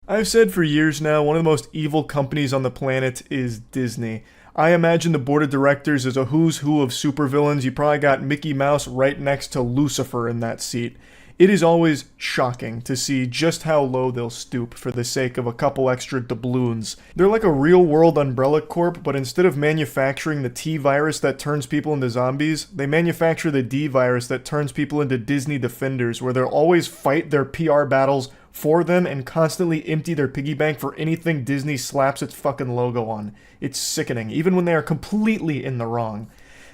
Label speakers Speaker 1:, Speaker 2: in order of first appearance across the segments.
Speaker 1: I've said for years now, one of the most evil companies on the planet is Disney. I imagine the board of directors is a who's who of supervillains. You probably got Mickey Mouse right next to Lucifer in that seat. It is always shocking to see just how low they'll stoop for the sake of a couple extra doubloons. They're like a real-world Umbrella Corp, but instead of manufacturing the T virus that turns people into zombies, they manufacture the D virus that turns people into Disney defenders, where they'll always fight their PR battles for them and constantly empty their piggy bank for anything Disney slaps its fucking logo on. It's sickening, even when they are completely in the wrong.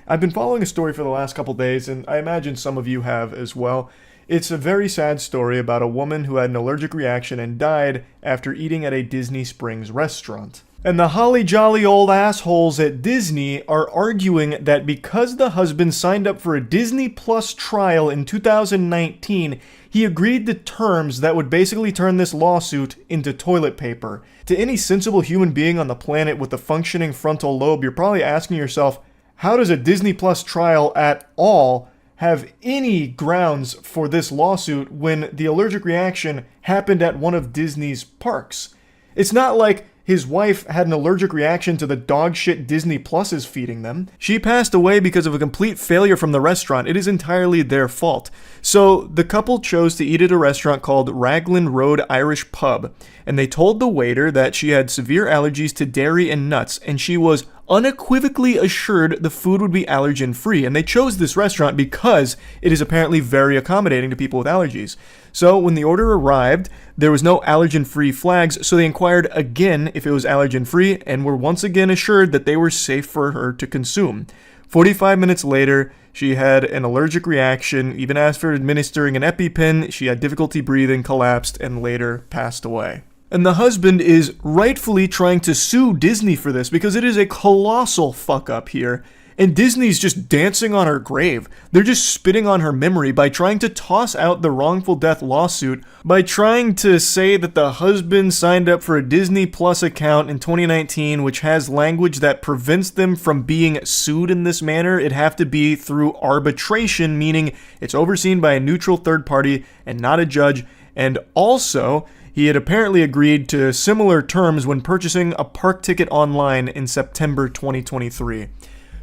Speaker 1: I've been following a story for the last couple days, and I imagine some of you have as well. It's a very sad story about a woman who had an allergic reaction and died after eating at a Disney Springs restaurant. And the holly jolly old assholes at Disney are arguing that because the husband signed up for a Disney Plus trial in 2019, he agreed to terms that would basically turn this lawsuit into toilet paper. To any sensible human being on the planet with a functioning frontal lobe, you're probably asking yourself, how does a Disney Plus trial at all have any grounds for this lawsuit when the allergic reaction happened at one of Disney's parks? It's not like his wife had an allergic reaction to the dog shit Disney Plus is feeding them. She passed away because of a complete failure from the restaurant. It is entirely their fault. So the couple chose to eat at a restaurant called Raglan Road Irish Pub, and they told the waiter that she had severe allergies to dairy and nuts, and she was unequivocally assured the food would be allergen-free, and they chose this restaurant because it is apparently very accommodating to people with allergies. So when the order arrived, there was no allergen-free flags, so they inquired again if it was allergen-free, and were once again assured that they were safe for her to consume. 45 minutes later, she had an allergic reaction, even asked for administering an EpiPen, she had difficulty breathing, collapsed, and later passed away. And the husband is rightfully trying to sue Disney for this because it is a colossal fuck up here. And Disney's just dancing on her grave. They're just spitting on her memory by trying to toss out the wrongful death lawsuit, by trying to say that the husband signed up for a Disney Plus account in 2019, which has language that prevents them from being sued in this manner. It'd have to be through arbitration, meaning it's overseen by a neutral third party and not a judge. And also, he had apparently agreed to similar terms when purchasing a park ticket online in September 2023.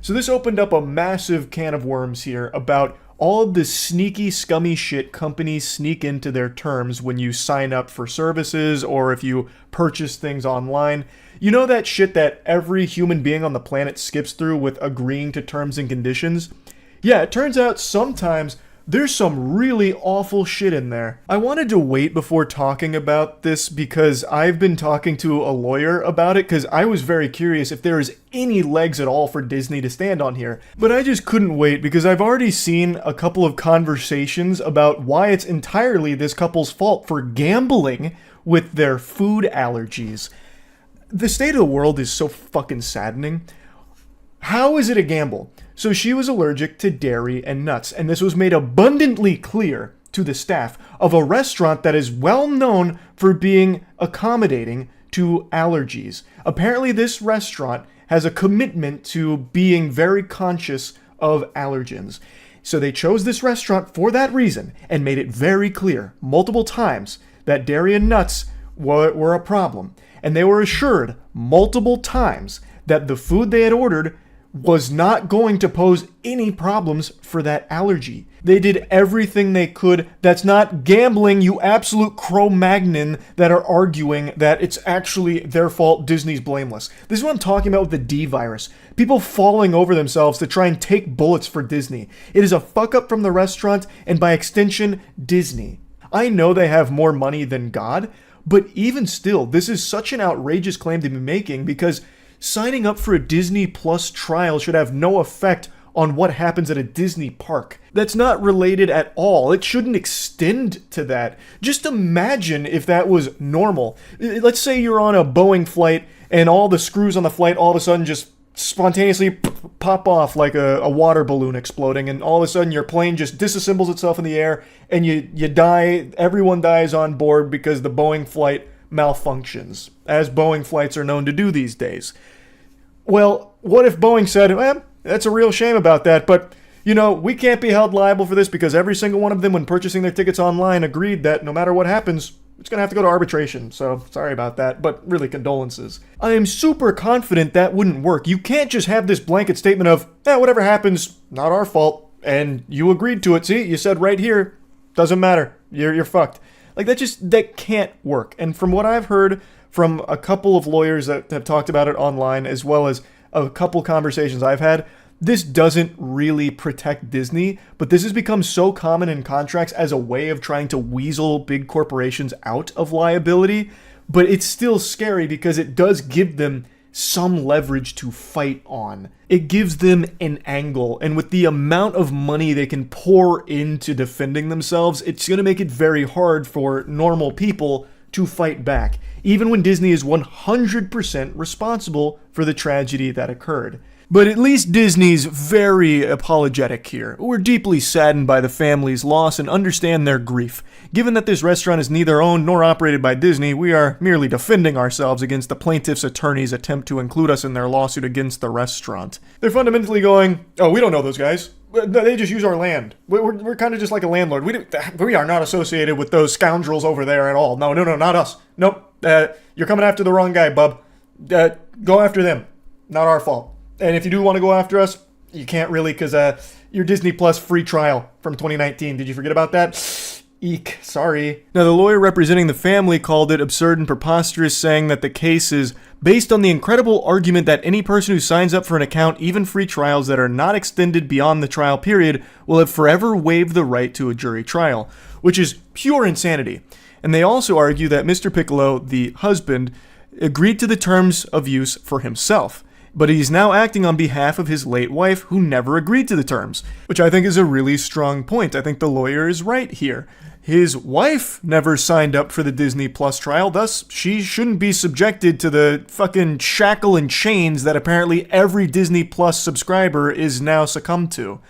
Speaker 1: So this opened up a massive can of worms here about all of the sneaky, scummy shit companies sneak into their terms when you sign up for services or if you purchase things online. You know that shit that every human being on the planet skips through with agreeing to terms and conditions? Yeah, it turns out sometimes there's some really awful shit in there. I wanted to wait before talking about this because I've been talking to a lawyer about it because I was very curious if there is any legs at all for Disney to stand on here. But I just couldn't wait because I've already seen a couple of conversations about why it's entirely this couple's fault for gambling with their food allergies. The state of the world is so fucking saddening. How is it a gamble? So she was allergic to dairy and nuts, and this was made abundantly clear to the staff of a restaurant that is well known for being accommodating to allergies. Apparently this restaurant has a commitment to being very conscious of allergens. So they chose this restaurant for that reason and made it very clear multiple times that dairy and nuts were a problem. And they were assured multiple times that the food they had ordered was not going to pose any problems for that allergy. They did everything they could. That's not gambling, you absolute Cro-Magnon that are arguing that it's actually their fault, Disney's blameless. This is what I'm talking about with the D virus. People falling over themselves to try and take bullets for Disney. It is a fuck up from the restaurant and by extension, Disney. I know they have more money than God, but even still, this is such an outrageous claim to be making because signing up for a Disney Plus trial should have no effect on what happens at a Disney park. That's not related at all. It shouldn't extend to that. Just imagine if that was normal. Let's say you're on a Boeing flight and all the screws on the flight all of a sudden just spontaneously pop off like a water balloon exploding, and all of a sudden your plane just disassembles itself in the air and you die. Everyone dies on board because the Boeing flight malfunctions, as Boeing flights are known to do these days. Well, what if Boeing said, that's a real shame about that, but, we can't be held liable for this because every single one of them, when purchasing their tickets online, agreed that no matter what happens, It's going to have to go to arbitration, so sorry about that, but really condolences. I am super confident that wouldn't work. You can't just have this blanket statement of, whatever happens, not our fault, and you agreed to it. See, you said right here, doesn't matter, you're fucked. Like, that can't work. And from what I've heard from a couple of lawyers that have talked about it online, as well as a couple conversations I've had, this doesn't really protect Disney, but this has become so common in contracts as a way of trying to weasel big corporations out of liability. But it's still scary because it does give them some leverage to fight on. It gives them an angle, and with the amount of money they can pour into defending themselves, it's going to make it very hard for normal people to fight back, even when Disney is 100% responsible for the tragedy that occurred. But at least Disney's very apologetic here. We're deeply saddened by the family's loss and understand their grief. Given that this restaurant is neither owned nor operated by Disney, we are merely defending ourselves against the plaintiff's attorney's attempt to include us in their lawsuit against the restaurant. They're fundamentally going, oh, we don't know those guys. They just use our land. We're kind of just like a landlord. We are not associated with those scoundrels over there at all. No, not us. Nope. You're coming after the wrong guy, bub. Go after them. Not our fault. And if you do want to go after us, you can't really because your Disney Plus free trial from 2019. Did you forget about that? Eek, sorry. Now, the lawyer representing the family called it absurd and preposterous, saying that the case is based on the incredible argument that any person who signs up for an account, even free trials that are not extended beyond the trial period, will have forever waived the right to a jury trial, which is pure insanity. And they also argue that Mr. Piccolo, the husband, agreed to the terms of use for himself. But he's now acting on behalf of his late wife, who never agreed to the terms, which I think is a really strong point. I think the lawyer is right here. His wife never signed up for the Disney Plus trial, thus she shouldn't be subjected to the fucking shackle and chains that apparently every Disney Plus subscriber is now succumbed to.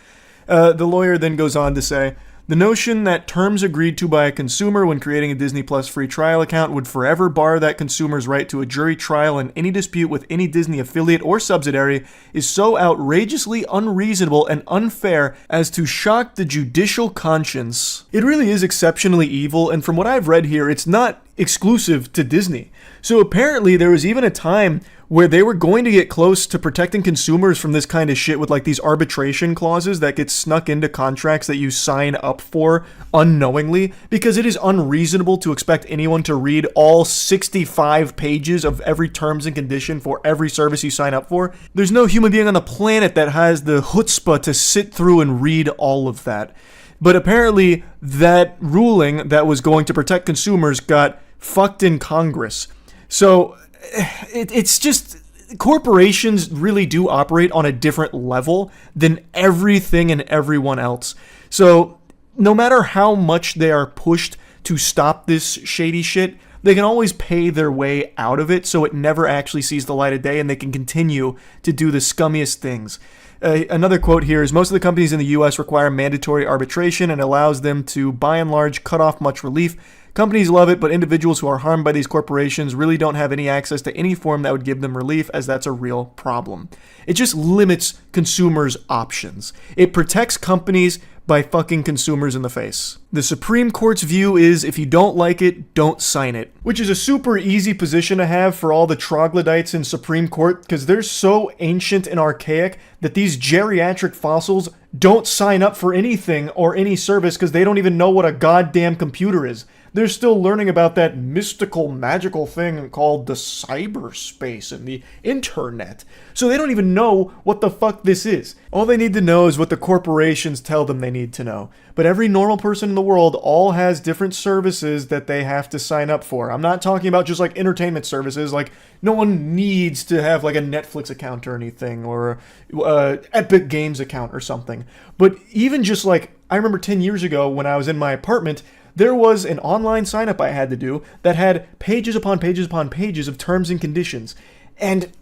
Speaker 1: The lawyer then goes on to say, the notion that terms agreed to by a consumer when creating a Disney Plus free trial account would forever bar that consumer's right to a jury trial in any dispute with any Disney affiliate or subsidiary is so outrageously unreasonable and unfair as to shock the judicial conscience. It really is exceptionally evil, and from what I've read here, it's not exclusive to Disney. So apparently there was even a time where they were going to get close to protecting consumers from this kind of shit with like these arbitration clauses that get snuck into contracts that you sign up for unknowingly, because it is unreasonable to expect anyone to read all 65 pages of every terms and condition for every service you sign up for. There's no human being on the planet that has the chutzpah to sit through and read all of that. But apparently that ruling that was going to protect consumers got fucked in Congress. So it's just, corporations really do operate on a different level than everything and everyone else. So no matter how much they are pushed to stop this shady shit, they can always pay their way out of it so it never actually sees the light of day and they can continue to do the scummiest things. Another quote here is, most of the companies in the U.S. require mandatory arbitration and allows them to, by and large, cut off much relief. Companies love it, but individuals who are harmed by these corporations really don't have any access to any form that would give them relief, as that's a real problem. It just limits consumers' options. It protects companies by fucking consumers in the face. The Supreme Court's view is, if you don't like it, don't sign it. Which is a super easy position to have for all the troglodytes in Supreme Court, because they're so ancient and archaic that these geriatric fossils don't sign up for anything or any service because they don't even know what a goddamn computer is. They're still learning about that mystical, magical thing called the cyberspace and the internet. So they don't even know what the fuck this is. All they need to know is what the corporations tell them they need to know. But every normal person in the world all has different services that they have to sign up for. I'm not talking about just like entertainment services. Like, no one needs to have like a Netflix account or anything, or Epic Games account or something. But even just like, I remember 10 years ago when I was in my apartment, there was an online sign up I had to do that had pages upon pages upon pages of terms and conditions. And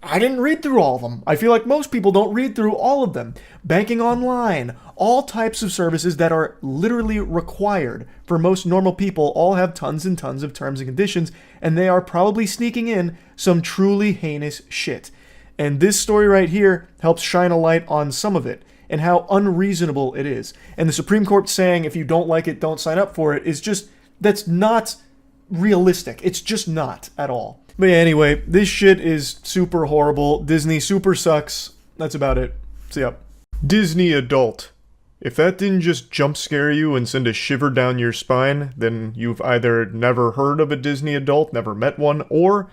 Speaker 1: I didn't read through all of them. I feel like most people don't read through all of them. Banking online, all types of services that are literally required for most normal people all have tons and tons of terms and conditions, and they are probably sneaking in some truly heinous shit. And this story right here helps shine a light on some of it and how unreasonable it is. And the Supreme Court saying, if you don't like it, don't sign up for it, is just, that's not realistic. It's just not at all. But yeah, anyway, this shit is super horrible. Disney super sucks. That's about it. See ya. Disney adult. If that didn't just jump scare you and send a shiver down your spine, then you've either never heard of a Disney adult, never met one, or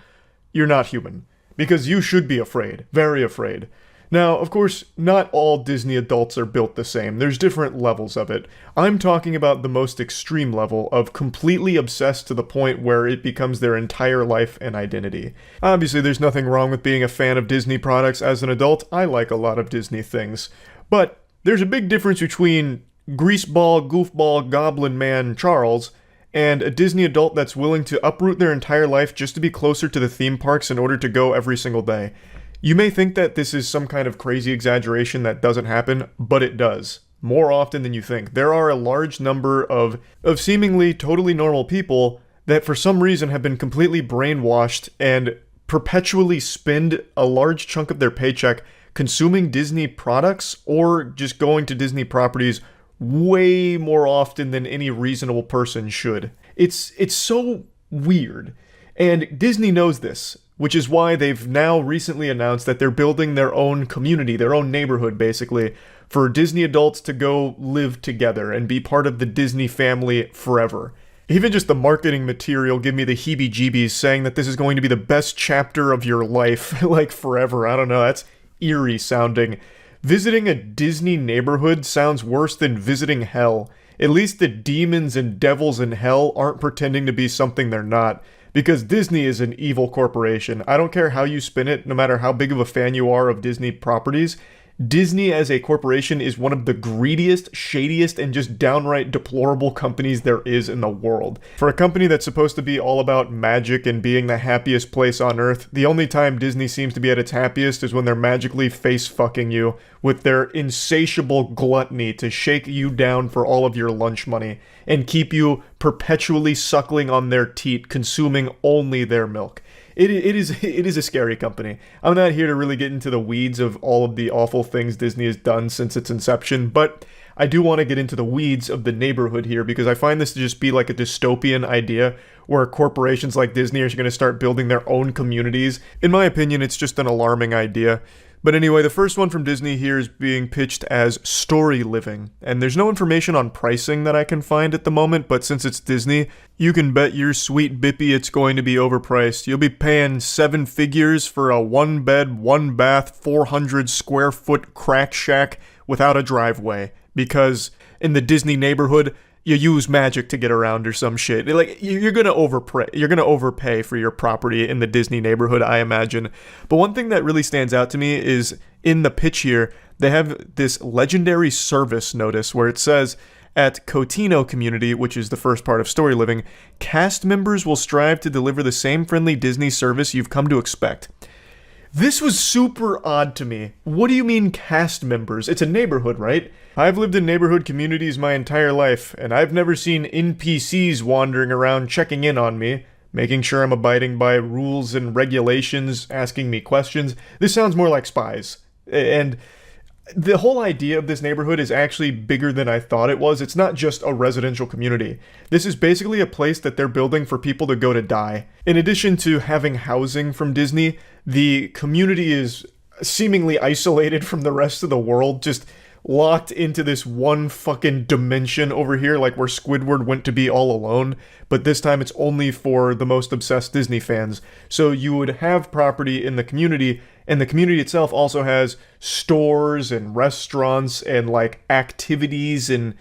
Speaker 1: you're not human. Because you should be afraid. Very afraid. Now, of course, not all Disney adults are built the same. There's different levels of it. I'm talking about the most extreme level of completely obsessed to the point where it becomes their entire life and identity. Obviously, there's nothing wrong with being a fan of Disney products as an adult. I like a lot of Disney things. But there's a big difference between greaseball, goofball, goblin man Charles and a Disney adult that's willing to uproot their entire life just to be closer to the theme parks in order to go every single day. You may think that this is some kind of crazy exaggeration that doesn't happen, but it does. More often than you think. There are a large number of seemingly totally normal people that for some reason have been completely brainwashed and perpetually spend a large chunk of their paycheck consuming Disney products or just going to Disney properties way more often than any reasonable person should. It's so weird. And Disney knows this, which is why they've now recently announced that they're building their own community, their own neighborhood, basically, for Disney adults to go live together and be part of the Disney family forever. Even just the marketing material give me the heebie-jeebies saying that this is going to be the best chapter of your life, like forever. I don't know, that's eerie sounding. Visiting a Disney neighborhood sounds worse than visiting hell. At least the demons and devils in hell aren't pretending to be something they're not. Because Disney is an evil corporation. I don't care how you spin it, no matter how big of a fan you are of Disney properties. Disney as a corporation is one of the greediest, shadiest, and just downright deplorable companies there is in the world. For a company that's supposed to be all about magic and being the happiest place on earth, the only time Disney seems to be at its happiest is when they're magically face-fucking you with their insatiable gluttony to shake you down for all of your lunch money and keep you perpetually suckling on their teat, consuming only their milk. It is a scary company. I'm not here to really get into the weeds of all of the awful things Disney has done since its inception, but I do want to get into the weeds of the neighborhood here because I find this to just be like a dystopian idea where corporations like Disney are going to start building their own communities. In my opinion, it's just an alarming idea. But anyway, the first one from Disney here is being pitched as story living. And there's no information on pricing that I can find at the moment, but since it's Disney, you can bet your sweet bippy it's going to be overpriced. You'll be paying 7 figures for a 1-bed, 1-bath, 400 square foot crack shack without a driveway. Because in the Disney neighborhood, you use magic to get around or some shit. Like, you're gonna overpay for your property in the Disney neighborhood, I imagine. But one thing that really stands out to me is in the pitch here, they have this legendary service notice where it says, at Cotino Community, which is the first part of Story Living, cast members will strive to deliver the same friendly Disney service you've come to expect. This was super odd to me. What do you mean cast members? It's a neighborhood, right? I've lived in neighborhood communities my entire life, and I've never seen NPCs wandering around checking in on me, making sure I'm abiding by rules and regulations, asking me questions. This sounds more like spies. And the whole idea of this neighborhood is actually bigger than I thought it was. It's not just a residential community. This is basically a place that they're building for people to go to die. In addition to having housing from Disney, the community is seemingly isolated from the rest of the world, just locked into this one fucking dimension over here, like where Squidward went to be all alone, but this time it's only for the most obsessed Disney fans. So you would have property in the community, and the community itself also has stores and restaurants and like activities and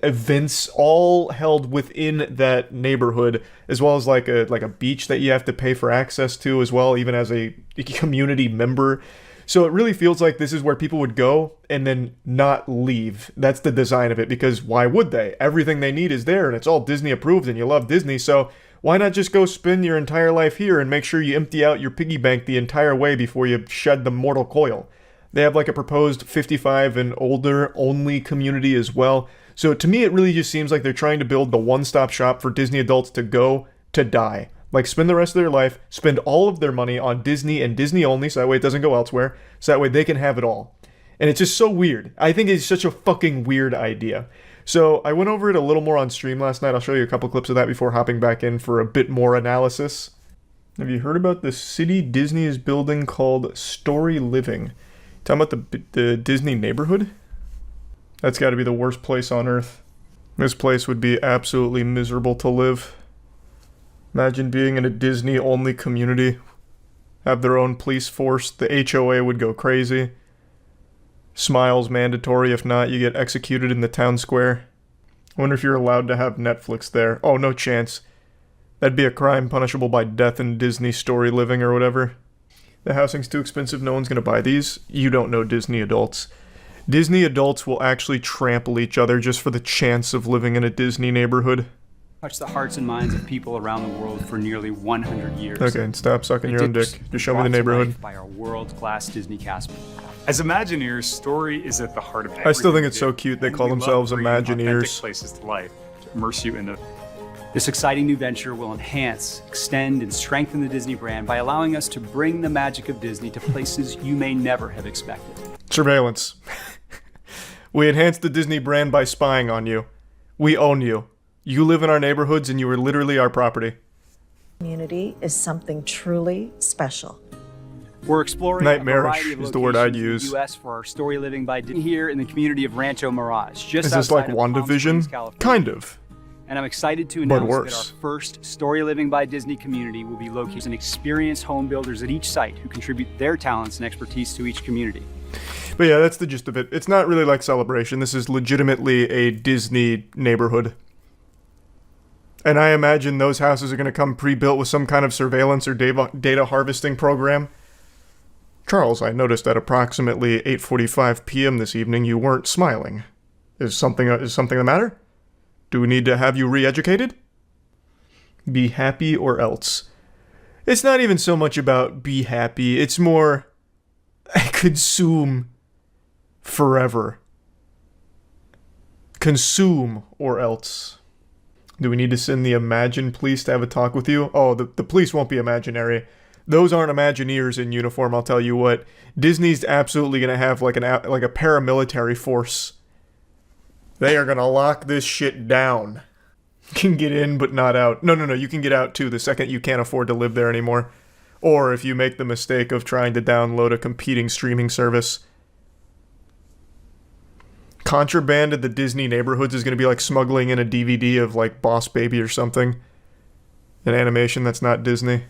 Speaker 1: events all held within that neighborhood, as well as like a beach that you have to pay for access to as well, even as a community member. So it really feels like this is where people would go and then not leave. That's the design of it, because why would they? Everything they need is there, and it's all Disney approved, and you love Disney, so why not just go spend your entire life here and make sure you empty out your piggy bank the entire way before you shed the mortal coil? They have like a proposed 55 and older only community as well. So to me, it really just seems like they're trying to build the one-stop shop for Disney adults to go to die. Like, spend the rest of their life, spend all of their money on Disney and Disney only, so that way it doesn't go elsewhere, so that way they can have it all. And it's just so weird. I think it's such a fucking weird idea. So I went over it a little more on stream last night. I'll show you a couple clips of that before hopping back in for a bit more analysis. Have you heard about the city Disney is building called Story Living? Talking about the Disney neighborhood? That's got to be the worst place on earth. This place would be absolutely miserable to live. Imagine being in a Disney-only community. Have their own police force. The HOA would go crazy. Smiles mandatory. If not, you get executed in the town square. I wonder if you're allowed to have Netflix there. Oh, no chance. That'd be a crime punishable by death in Disney Story Living or whatever. The housing's too expensive. No one's going to buy these. You don't know Disney adults. Disney adults will actually trample each other just for the chance of living in a Disney neighborhood.
Speaker 2: Touched the hearts and minds of people around the world for nearly 100 years.
Speaker 1: Okay, and stop sucking your own dick. Just show me the neighborhood.
Speaker 2: By our world-class Disney cast.
Speaker 3: As Imagineers, story is at the heart of everything.
Speaker 1: I still think it's so cute they call themselves Imagineers.
Speaker 3: Places to life, to immerse you in the.
Speaker 2: This exciting new venture will enhance, extend, and strengthen the Disney brand by allowing us to bring the magic of Disney to places you may never have expected.
Speaker 1: Surveillance. We enhance the Disney brand by spying on you. We own you. You live in our neighborhoods and you are literally our property.
Speaker 4: Community is something truly special.
Speaker 2: We're exploring
Speaker 1: nightmarish is the word I'd use.
Speaker 2: In the U.S. for our Story Living by Disney here in the community of Rancho Mirage. Just
Speaker 1: is this like WandaVision? Kind of.
Speaker 2: And I'm excited to announce
Speaker 1: worse.
Speaker 2: that our first Story Living by Disney community will be located in experienced home builders at each site who contribute their talents and expertise to each community.
Speaker 1: But yeah, that's the gist of it. It's not really like Celebration. This is legitimately a Disney neighborhood. And I imagine those houses are going to come pre-built with some kind of surveillance or data harvesting program. Charles, I noticed at approximately 8:45 p.m. this evening you weren't smiling. Is something the matter? Do we need to have you re-educated? Be happy or else. It's not even so much about be happy. It's more consume forever. Consume or else. Do we need to send the Imagine police to have a talk with you? Oh, the police won't be imaginary. Those aren't Imagineers in uniform, I'll tell you what. Disney's absolutely going to have like a paramilitary force. They are going to lock this shit down. You can get in, but not out. No, you can get out too the second you can't afford to live there anymore. Or if you make the mistake of trying to download a competing streaming service. Contraband at the Disney neighborhoods is going to be like smuggling in a DVD of like Boss Baby or something. An animation that's not Disney.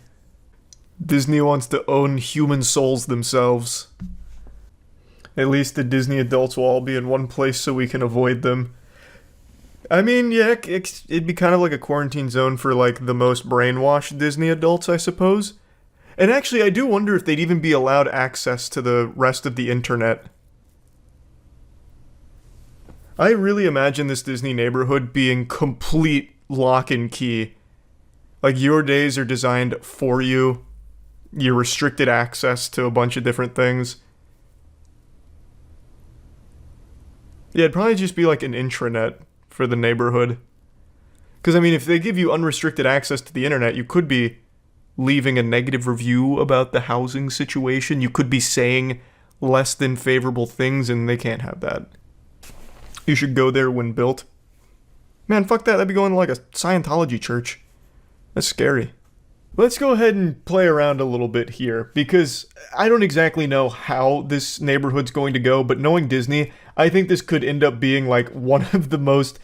Speaker 1: Disney wants to own human souls themselves. At least the Disney adults will all be in one place so we can avoid them. I mean, yeah, it'd be kind of like a quarantine zone for like the most brainwashed Disney adults, I suppose. And actually, I do wonder if they'd even be allowed access to the rest of the internet. I really imagine this Disney neighborhood being complete lock and key. Like, your days are designed for you. You're restricted access to a bunch of different things. Yeah, it'd probably just be like an intranet for the neighborhood. Because, I mean, if they give you unrestricted access to the internet, you could be leaving a negative review about the housing situation. You could be saying less than favorable things, and they can't have that. You should go there when built. Man, fuck that. That'd be going to like a Scientology church. That's scary. Let's go ahead and play around a little bit here, because I don't exactly know how this neighborhood's going to go, but knowing Disney, I think this could end up being like one of the most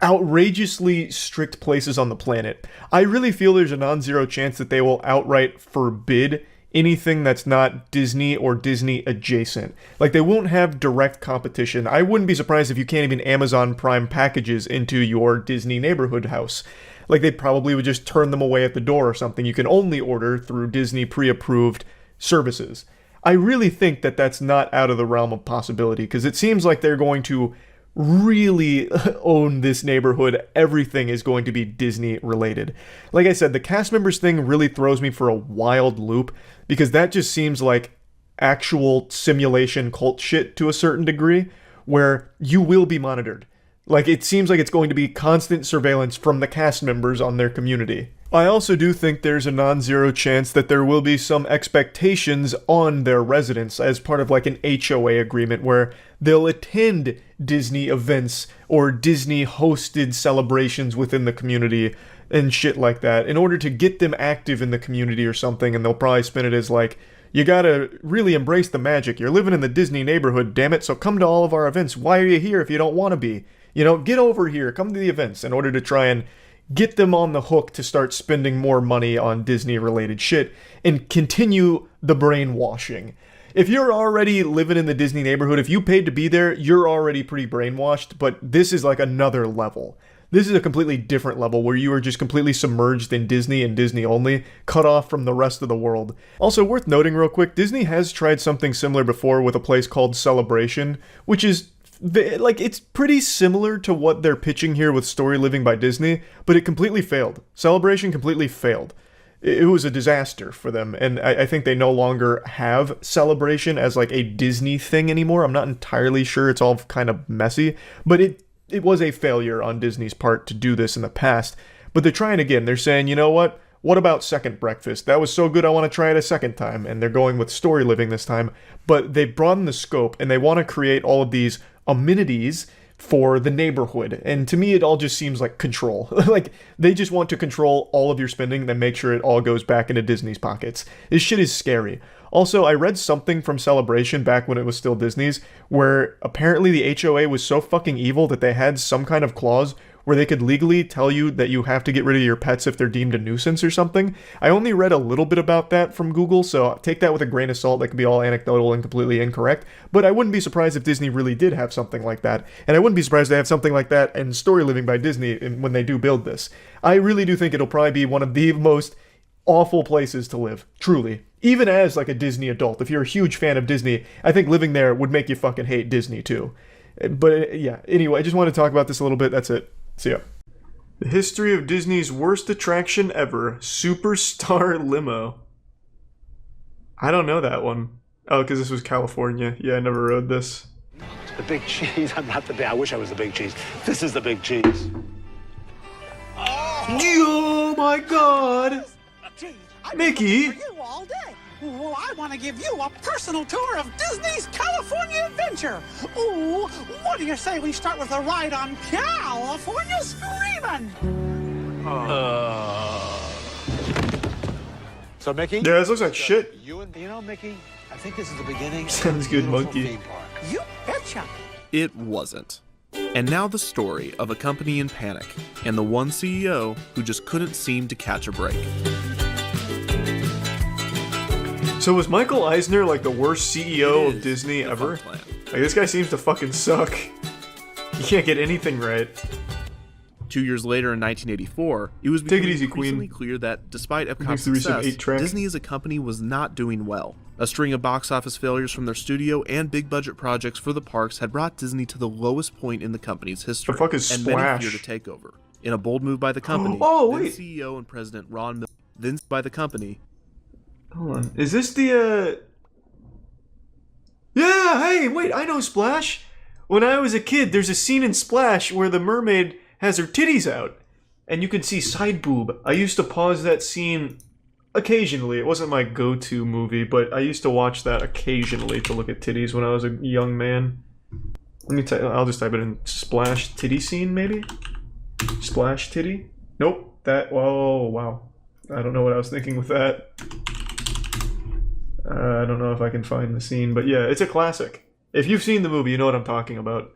Speaker 1: outrageously strict places on the planet. I really feel there's a non-zero chance that they will outright forbid anything that's not Disney or Disney adjacent. Like, they won't have direct competition. I wouldn't be surprised if you can't even Amazon Prime packages into your Disney neighborhood house. Like, they probably would just turn them away at the door or something. You can only order through Disney pre-approved services. I really think that that's not out of the realm of possibility, because it seems like they're going to really own this neighborhood. Everything is going to be Disney related. Like I said, the cast members thing really throws me for a wild loop, because that just seems like actual simulation cult shit to a certain degree, where you will be monitored. Like, it seems like it's going to be constant surveillance from the cast members on their community. I also do think there's a non-zero chance that there will be some expectations on their residents as part of like an HOA agreement where they'll attend Disney events or Disney hosted celebrations within the community and shit like that in order to get them active in the community or something, and they'll probably spin it as like, you gotta really embrace the magic. You're living in the Disney neighborhood, damn it, so come to all of our events. Why are you here if you don't want to be? You know, get over here, come to the events, in order to try and get them on the hook to start spending more money on Disney-related shit and continue the brainwashing. If you're already living in the Disney neighborhood, if you paid to be there, you're already pretty brainwashed, but this is like another level. This is a completely different level where you are just completely submerged in Disney and Disney only, cut off from the rest of the world. Also, worth noting real quick, Disney has tried something similar before with a place called Celebration, which is like, it's pretty similar to what they're pitching here with Story Living by Disney, but it completely failed. Celebration completely failed. It was a disaster for them, and I think they no longer have Celebration as like a Disney thing anymore. I'm not entirely sure, it's all kind of messy, but it was a failure on Disney's part to do this in the past. But they're trying again. They're saying, you know what? What about Second Breakfast? That was so good, I want to try it a second time. And they're going with Story Living this time. But they've broadened the scope, and they want to create all of these amenities for the neighborhood. And to me, it all just seems like control. Like, they just want to control all of your spending, then make sure it all goes back into Disney's pockets. This shit is scary. Also, I read something from Celebration back when it was still Disney's, where apparently the HOA was so fucking evil that they had some kind of clause where they could legally tell you that you have to get rid of your pets if they're deemed a nuisance or something. I only read a little bit about that from Google, so take that with a grain of salt. That could be all anecdotal and completely incorrect, but I wouldn't be surprised if Disney really did have something like that, and I wouldn't be surprised they have something like that in Story Living by Disney when they do build this. I really do think it'll probably be one of the most awful places to live, truly. Even as like a Disney adult, if you're a huge fan of Disney, I think living there would make you fucking hate Disney too. But yeah, anyway, I just want to talk about this a little bit. That's it. See ya. The history of Disney's worst attraction ever, Superstar Limo. I don't know that one. Oh, because this was California. Yeah, I never rode this.
Speaker 5: The big cheese. I'm not the big. I wish I was the big cheese. This is the big cheese.
Speaker 1: Oh my god! Mickey!
Speaker 6: For you all day. Well, I want to give you a personal tour of Disney's California Adventure. Ooh, what do you say we start with a ride on California Screamin'?
Speaker 5: So, Mickey?
Speaker 1: Yeah, this looks like shit.
Speaker 5: You know, Mickey, I think this is the beginning.
Speaker 1: Sounds
Speaker 5: of a
Speaker 1: good,
Speaker 5: beautiful
Speaker 1: monkey.
Speaker 5: theme park.
Speaker 6: You betcha.
Speaker 7: It wasn't. And now the story of a company in panic and the one CEO who just couldn't seem to catch a break.
Speaker 1: So was Michael Eisner like the worst CEO of Disney ever?
Speaker 7: Plan.
Speaker 1: Like, this guy seems to fucking suck. He can't get anything right.
Speaker 7: 2 years later in 1984, it was
Speaker 1: Take it
Speaker 7: becoming
Speaker 1: easy,
Speaker 7: increasingly
Speaker 1: Queen.
Speaker 7: clear that despite Epcot's
Speaker 1: Thanks to receive
Speaker 7: success,
Speaker 1: 8-track.
Speaker 7: Disney as a company was not doing well. A string of box office failures from their studio and big budget projects for the parks had brought Disney to the lowest point in the company's history.
Speaker 1: The fuck is
Speaker 7: and
Speaker 1: Splash?
Speaker 7: many feared a takeover. In a bold move by the company,
Speaker 1: Oh,
Speaker 7: then
Speaker 1: wait.
Speaker 7: CEO and President Ron Miller, then by the company.
Speaker 1: Hold on. Is this the, Yeah, hey, wait, I know Splash. When I was a kid, there's a scene in Splash where the mermaid has her titties out, and you can see side boob. I used to pause that scene occasionally. It wasn't my go-to movie, but I used to watch that occasionally to look at titties when I was a young man. Let me I'll just type it in. Splash titty scene, maybe? Splash titty? Nope. That, whoa, wow. I don't know what I was thinking with that. I don't know if I can find the scene, but yeah, it's a classic. If you've seen the movie, you know what I'm talking about.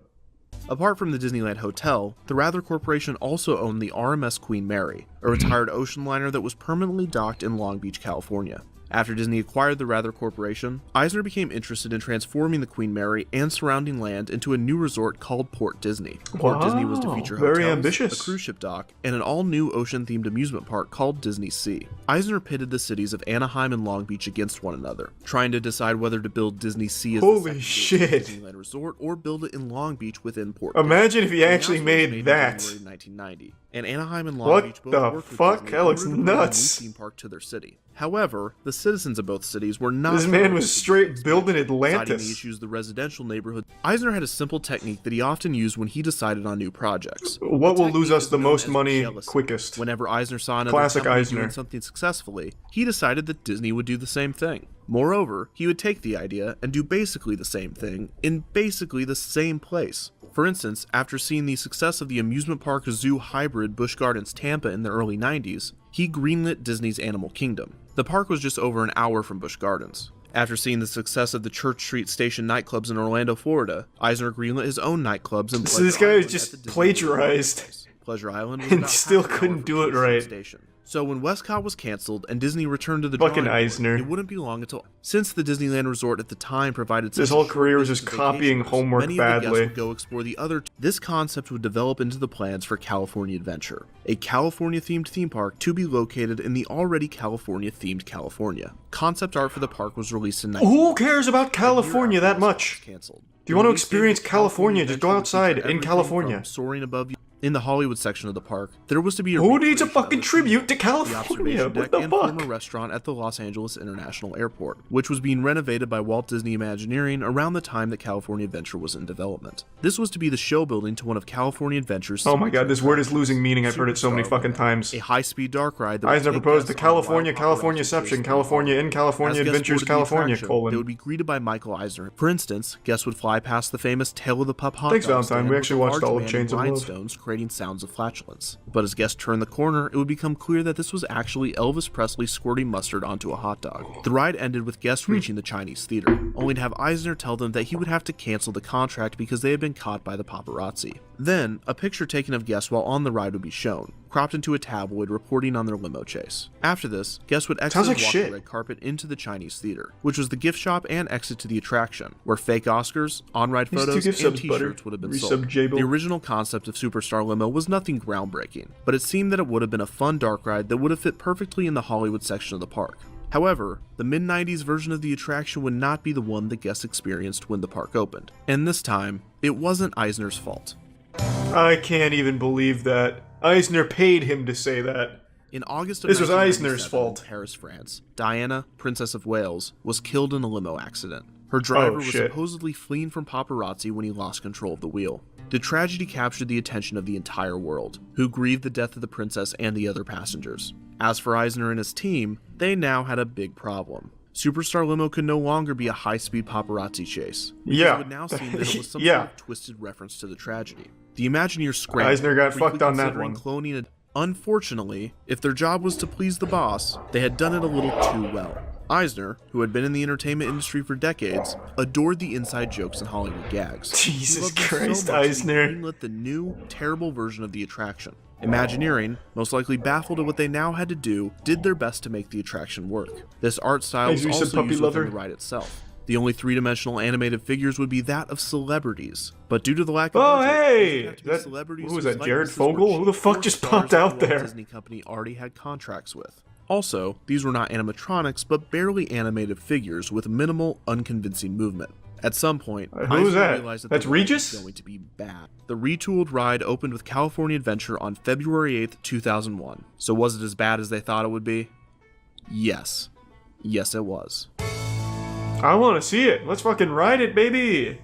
Speaker 7: Apart from the Disneyland Hotel, the Rather Corporation also owned the RMS Queen Mary, a retired ocean liner that was permanently docked in Long Beach, California. After Disney acquired the Rather Corporation, Eisner became interested in transforming the Queen Mary and surrounding land into a new resort called Port Disney. Port Disney was to feature
Speaker 1: very
Speaker 7: hotels,
Speaker 1: ambitious.
Speaker 7: a cruise ship dock, and an all-new ocean-themed amusement park called Disney Sea. Eisner pitted the cities of Anaheim and Long Beach against one another, trying to decide whether to build Disney Sea as
Speaker 1: Holy
Speaker 7: the
Speaker 1: shit.
Speaker 7: Disneyland resort or build it in Long Beach within Portland.
Speaker 1: Imagine if he
Speaker 7: The
Speaker 1: actually
Speaker 7: announcement was
Speaker 1: made
Speaker 7: in
Speaker 1: that.
Speaker 7: January 1990, and Anaheim and Long
Speaker 1: What
Speaker 7: Beach both
Speaker 1: the
Speaker 7: worked with
Speaker 1: fuck?
Speaker 7: Disney
Speaker 1: That looks
Speaker 7: in order to bring a new
Speaker 1: nuts.
Speaker 7: theme park to their city. However, the citizens of both cities were not.
Speaker 1: This man was straight building
Speaker 7: citing the
Speaker 1: Atlantis.
Speaker 7: issues of the residential neighborhood. Eisner had a simple technique that he often used when he decided on new projects.
Speaker 1: What will lose
Speaker 7: technique
Speaker 1: us
Speaker 7: is
Speaker 1: the
Speaker 7: known
Speaker 1: most
Speaker 7: as
Speaker 1: money
Speaker 7: jealousy.
Speaker 1: quickest?
Speaker 7: Whenever Eisner saw another
Speaker 1: Classic
Speaker 7: company
Speaker 1: Eisner.
Speaker 7: doing something successfully, he decided that Disney would do the same thing. Moreover, he would take the idea and do basically the same thing in basically the same place. For instance, after seeing the success of the amusement park zoo hybrid Busch Gardens Tampa in the early 90s, he greenlit Disney's Animal Kingdom. The park was just over an hour from Busch Gardens. After seeing the success of the Church Street Station nightclubs in Orlando, Florida, Eisner greenlit his own nightclubs in
Speaker 1: So this
Speaker 7: Pleasure
Speaker 1: guy
Speaker 7: Island
Speaker 1: just
Speaker 7: at the Disneyland
Speaker 1: plagiarized.
Speaker 7: Marketplace. Pleasure Island was
Speaker 1: And
Speaker 7: about
Speaker 1: still
Speaker 7: half an hour
Speaker 1: couldn't
Speaker 7: from
Speaker 1: do it
Speaker 7: Church Street
Speaker 1: right.
Speaker 7: Station. So when Westcott was canceled and Disney returned to the
Speaker 1: Fucking
Speaker 7: drawing board,
Speaker 1: Eisner.
Speaker 7: it wouldn't be long until, since the Disneyland resort at the time provided
Speaker 1: His
Speaker 7: such
Speaker 1: whole
Speaker 7: a short
Speaker 1: career was
Speaker 7: visit
Speaker 1: just
Speaker 7: to
Speaker 1: copying
Speaker 7: vacationers,
Speaker 1: homework
Speaker 7: many of the guests
Speaker 1: badly.
Speaker 7: would go explore the other. This concept would develop into the plans for California Adventure, a California-themed theme park to be located in the already California-themed California. Concept art for the park was released in
Speaker 1: Who cares about California that much?
Speaker 7: Canceled.
Speaker 1: If you want to
Speaker 7: Release date
Speaker 1: experience
Speaker 7: of
Speaker 1: California, just go
Speaker 7: Adventure would
Speaker 1: outside
Speaker 7: feature
Speaker 1: in
Speaker 7: everything
Speaker 1: California.
Speaker 7: from soaring above you. In the Hollywood section of the park, there was to be a
Speaker 1: Who needs a
Speaker 7: recreation of
Speaker 1: fucking
Speaker 7: the
Speaker 1: tribute to
Speaker 7: the
Speaker 1: California?
Speaker 7: observation
Speaker 1: What
Speaker 7: deck
Speaker 1: the
Speaker 7: and
Speaker 1: fuck?
Speaker 7: former restaurant at the Los Angeles International Airport, which was being renovated by Walt Disney Imagineering around the time that California Adventure was in development. This was to be the show building to one of California Adventure's
Speaker 1: Oh my god, this word is losing meaning. I've heard it so many
Speaker 7: Superstar
Speaker 1: fucking
Speaker 7: Limo,
Speaker 1: times.
Speaker 7: a high-speed dark ride that would
Speaker 1: Eisner
Speaker 7: take
Speaker 1: proposed the
Speaker 7: guests on a wild
Speaker 1: California,
Speaker 7: paparazzi
Speaker 1: Californiaception,
Speaker 7: chase
Speaker 1: California in
Speaker 7: As
Speaker 1: California
Speaker 7: guests
Speaker 1: Adventures,
Speaker 7: boarded the
Speaker 1: California,
Speaker 7: attraction,
Speaker 1: colon.
Speaker 7: They would be greeted by Michael Eisner. For instance, guests would fly past the famous Tail of the Pup hot
Speaker 1: Thanks,
Speaker 7: dog
Speaker 1: Valentine.
Speaker 7: stand
Speaker 1: We
Speaker 7: with
Speaker 1: actually
Speaker 7: a
Speaker 1: watched
Speaker 7: large
Speaker 1: all of
Speaker 7: band
Speaker 1: Chains of Love.
Speaker 7: rhinestones creating sounds of flatulence. But as guests turned the corner, it would become clear that this was actually Elvis Presley squirting mustard onto a hot dog. The ride ended with guests reaching the Chinese theater, only to have Eisner tell them that he would have to cancel the contract because they had been caught by the paparazzi. Then, a picture taken of guests while on the ride would be shown, cropped into a tabloid reporting on their limo chase. After this, guests would exit
Speaker 1: Sounds
Speaker 7: and
Speaker 1: like
Speaker 7: walk
Speaker 1: shit.
Speaker 7: the red carpet into the Chinese theater, which was the gift shop and exit to the attraction, where fake Oscars, on-ride
Speaker 1: These two
Speaker 7: photos,
Speaker 1: gift
Speaker 7: and
Speaker 1: subs, butter.
Speaker 7: t-shirts would have been
Speaker 1: Resub
Speaker 7: sold.
Speaker 1: Jable.
Speaker 7: The original concept of Superstar Limo was nothing groundbreaking, but it seemed that it would have been a fun dark ride that would have fit perfectly in the Hollywood section of the park. However, the mid-90s version of the attraction would not be the one that guests experienced when the park opened. And this time, it wasn't Eisner's fault.
Speaker 1: I can't even believe that. Eisner paid him to say that.
Speaker 7: In August of
Speaker 1: This was
Speaker 7: 1997,
Speaker 1: Eisner's fault.
Speaker 7: in Paris, France, Diana, Princess of Wales, was killed in a limo accident. Her driver was
Speaker 1: shit.
Speaker 7: supposedly fleeing from paparazzi when he lost control of the wheel. The tragedy captured the attention of the entire world, who grieved the death of the princess and the other passengers. As for Eisner and his team, they now had a big problem. Superstar Limo could no longer be a high-speed paparazzi chase. Because
Speaker 1: Yeah.
Speaker 7: It would now seem that it was some
Speaker 1: Yeah.
Speaker 7: sort of twisted reference to the tragedy. The Imagineers scrambled,
Speaker 1: Eisner got
Speaker 7: briefly
Speaker 1: fucked on that
Speaker 7: considering
Speaker 1: one.
Speaker 7: cloning it. Unfortunately, if their job was to please the boss, they had done it a little too well. Eisner, who had been in the entertainment industry for decades, adored the inside jokes and Hollywood gags.
Speaker 1: Jesus
Speaker 7: He loved them
Speaker 1: Christ,
Speaker 7: so much that he
Speaker 1: Eisner.
Speaker 7: greenlit the new, terrible version of the attraction. Imagineering, most likely baffled at what they now had to do, did their best to make the attraction work. This art style was
Speaker 1: Hey, Lisa,
Speaker 7: also
Speaker 1: puppy
Speaker 7: used
Speaker 1: lover.
Speaker 7: within the ride itself. The only three-dimensional animated figures would be that of celebrities, but due to the lack of
Speaker 1: Oh,
Speaker 7: budget,
Speaker 1: hey!
Speaker 7: these would have to be
Speaker 1: That-
Speaker 7: celebrities
Speaker 1: who was
Speaker 7: whose
Speaker 1: that, Jared
Speaker 7: likenesses were
Speaker 1: Fogle? Who the
Speaker 7: cheap
Speaker 1: fuck
Speaker 7: or
Speaker 1: just
Speaker 7: stars
Speaker 1: popped
Speaker 7: that
Speaker 1: out
Speaker 7: the Walt
Speaker 1: there?
Speaker 7: Disney Company already had contracts with. Also, these were not animatronics, but barely animated figures with minimal, unconvincing movement. At some point,
Speaker 1: Who was
Speaker 7: Eisner
Speaker 1: that?
Speaker 7: realized that
Speaker 1: That's
Speaker 7: the ride
Speaker 1: Regis?
Speaker 7: was going to be bad. The retooled ride opened with California Adventure on February 8th, 2001. So was it as bad as they thought it would be? Yes. Yes, it was.
Speaker 1: I want to see it. Let's fucking ride it, baby.